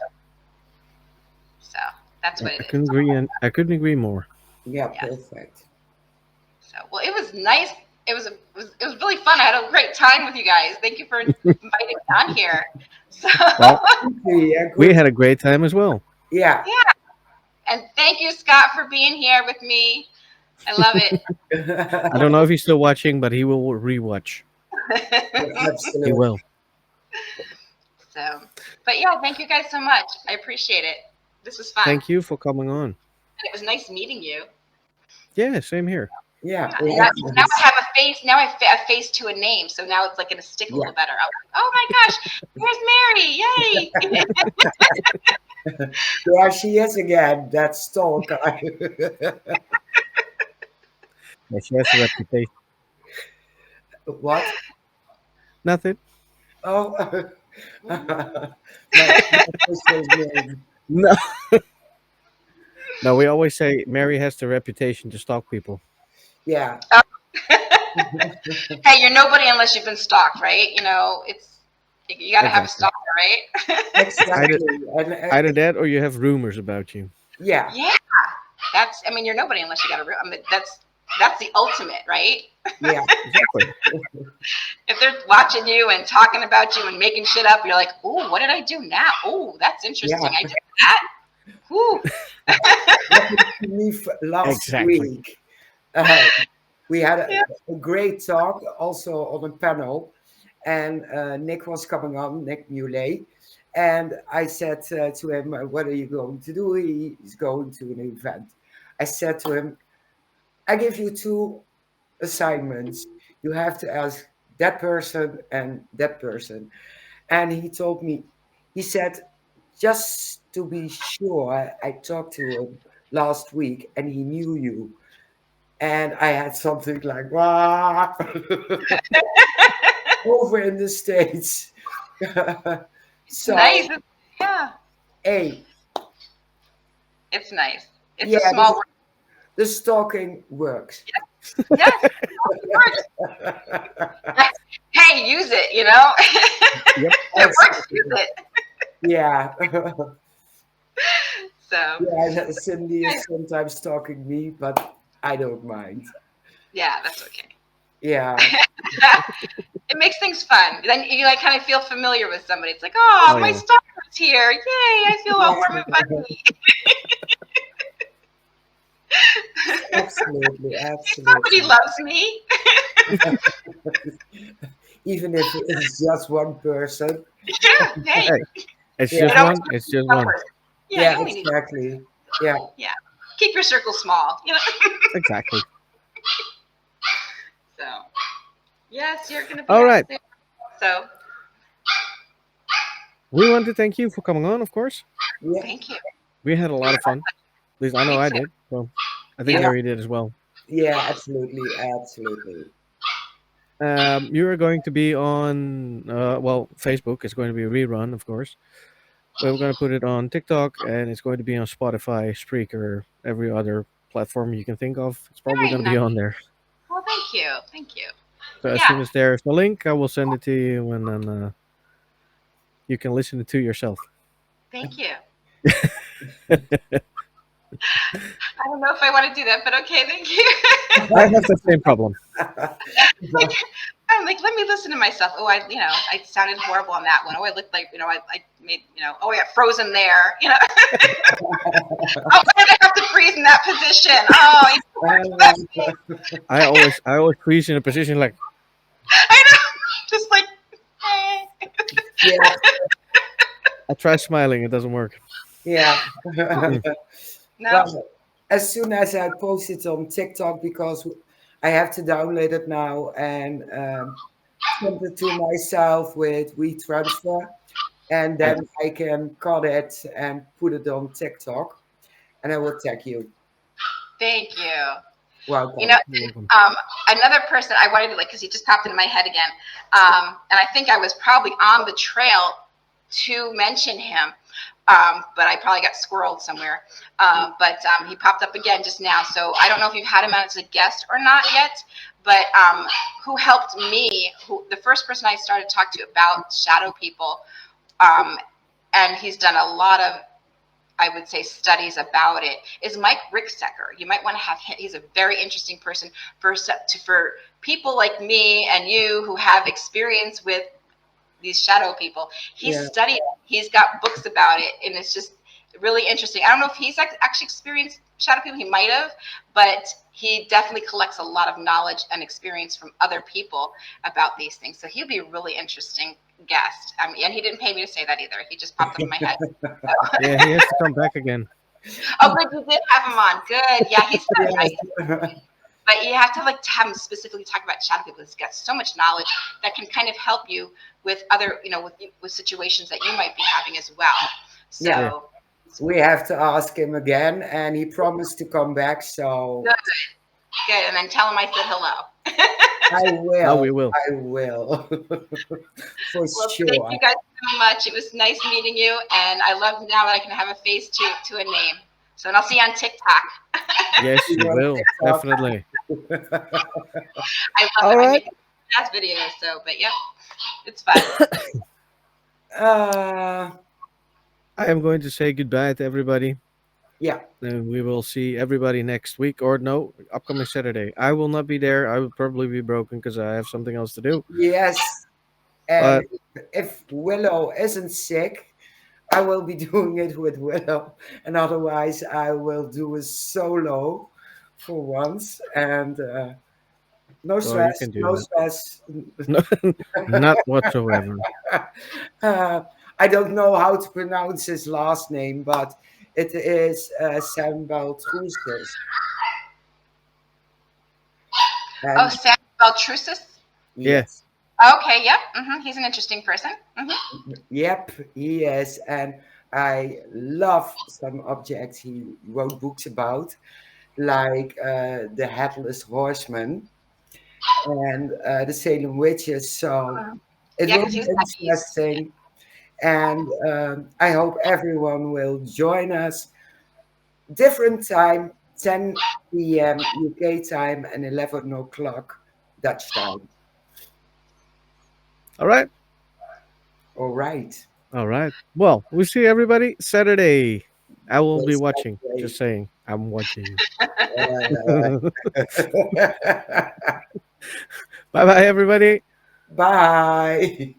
So that's what it is. I couldn't agree more. Yeah, Yes. perfect. So, well, it was nice. It was really fun. I had a great time with you guys. Thank you for inviting me on here. So, Well, Yeah, we good. had a great time as well. Yeah. and thank you, Scott, for being here with me. I love it. I don't know if he's still watching, but he will rewatch. He Absolutely. will. So, but yeah, thank you guys so much. I appreciate it. This was fun. Thank you for coming on. And it was nice meeting you. Yeah, same here. Yeah. Now I have a face. Now I have a face to a name. So now it's like going to stick a Yeah. little better. I'm like, oh my gosh, there's Mary! Yay! There she is again, that stalker. Yeah, she has a reputation. What? Nothing. Oh, my official name. No, no. We always say Mary has the reputation to stalk people. Yeah, Hey, you're nobody unless you've been stalked, right? It's you got to have a Exactly. stalker, right? Either exactly. And either that or you have rumors about you. yeah, Yeah, I mean, you're nobody unless you got a. I mean, that's the ultimate, right? yeah, Exactly. If they're watching you and talking about you and making shit up, you're like, "Ooh, what did I do now? Ooh, that's interesting. yeah. I did that. Ooh, Happened to me last Exactly. week. Uh, we had yeah, a great talk also on a panel, and Nick was coming on, Nick Muley, and I said to him, "What are you going to do?" He's going to an event. I said to him, "I give you two assignments. You have to ask that person and that person." And he told me, he said, just to be sure, I talked to him last week and he knew you. And I had something like, wow, over in the States. it's So, nice. Yeah, hey, it's nice. It's a yeah, small world. the stalking works. Yes, it works. Hey, use it. Yep. If it works, use it. Yeah. So Yeah, and Cindy is sometimes stalking me, but I don't mind. yeah, that's okay. Yeah. It makes things fun. Then you like kind of feel familiar with somebody. It's like, oh, Oh my yeah. stalker's here! Yay! I feel all warm and fuzzy. Absolutely, Somebody absolutely. loves me. Even if it's just one person. Yeah. Hey, Hey, it's Yeah, just it always one. It's just one one. person. Yeah, yeah, you only need. exactly. Yeah, Yeah, keep your circle small. Exactly. So yes, you're gonna be All out right. soon. So We want to thank you for coming on. Of course, yeah, thank you. we had a lot of fun. At least I know Me I too. did. So I think Yeah. yeah, Mary did as well. yeah, absolutely, absolutely. You are going to be on well, Facebook. It's going to be a rerun, of course. But we're going to put it on TikTok, and it's going to be on Spotify, Spreaker, every other platform you can think of. It's probably Very going to nice. be on there. Well, thank you. Thank you. So as Yeah. soon as there's a link, I will send it to you, and then you can listen to yourself. Thank you. I don't know if I want to do that, but okay, thank you. I have the same problem. Like, I'm like, let me listen to myself. Oh, I sounded horrible on that one. Oh, I looked like, I made, oh, I got frozen there. Oh, why did I have to freeze in that position? Oh, I always freeze in a position like, I know, just like, eh. Yeah, I try smiling, it doesn't work. yeah. Mm-mm. No, Well, as soon as I post it on TikTok, because I have to download it now and send it to myself with WeTransfer, and Yeah, then I can cut it and put it on TikTok, and I will tag you. thank you. You know, Welcome. you're welcome. another person I wanted to because he just popped into my head again, and I think I was probably on the trail to mention him, but I probably got squirreled somewhere. But he popped up again just now, so I don't know if you've had him as a guest or not yet. But who helped me? The first person I started to talk to about shadow people, and he's done a lot of, I would say, studies about it, is Mike Ricksecker. You might want to have him. He's a very interesting person for people like me and you who have experience with these shadow people. He's Yeah, studied it. He's got books about it, and it's just really interesting. I don't know if he's actually experienced shadow people. He might have, but he definitely collects a lot of knowledge and experience from other people about these things. So he'd be a really interesting guest. And he didn't pay me to say that either. He just popped up in my head. Yeah, he has to come back again. Oh, good, you did have him on. Good. Yeah, he's very nice. yeah. But you have to like to have him specifically talk about shadow people. He's got so much knowledge that can kind of help you with other, with situations that you might be having as well. Yeah. Yeah. So We have to ask him again, and he promised to come back. So good, good, and then tell him I said hello. I Oh, will. we will. I will. For Well, thank sure. you guys so much. It was nice meeting you, and I love now that I can have a face to a name. So, and I'll see you on TikTok. Yes, You you on will. TikTok? Definitely. I love All it. I right. make jazz videos, so but yeah, it's fun. uh, I am going to say goodbye to everybody. yeah. And we will see everybody next week, or no, upcoming Saturday. I will not be there. I will probably be broken because I have something else to do. Yes. And But if Willow isn't sick, I will be doing it with Willow. And otherwise, I will do a solo for once. And no well, you stress, can do no that. stress. No, not whatsoever. uh, I don't know how to pronounce his last name, but it is Sambal Truces. Oh, And Sam Beltrusis. Yeah. yes, Okay, yep. He's an interesting person. yep, he is. And I love some objects he wrote books about, like the Headless Horseman and the Salem Witches. So it Yeah, will because be he's he's interesting. And I hope everyone will join us. Different time, 10 p.m. UK time and 11 o'clock Dutch time. All right. All right. All right. Well, we'll see everybody Saturday. I will be Yes, watching. that's Just saying. I'm watching. great. Bye bye, everybody. Bye.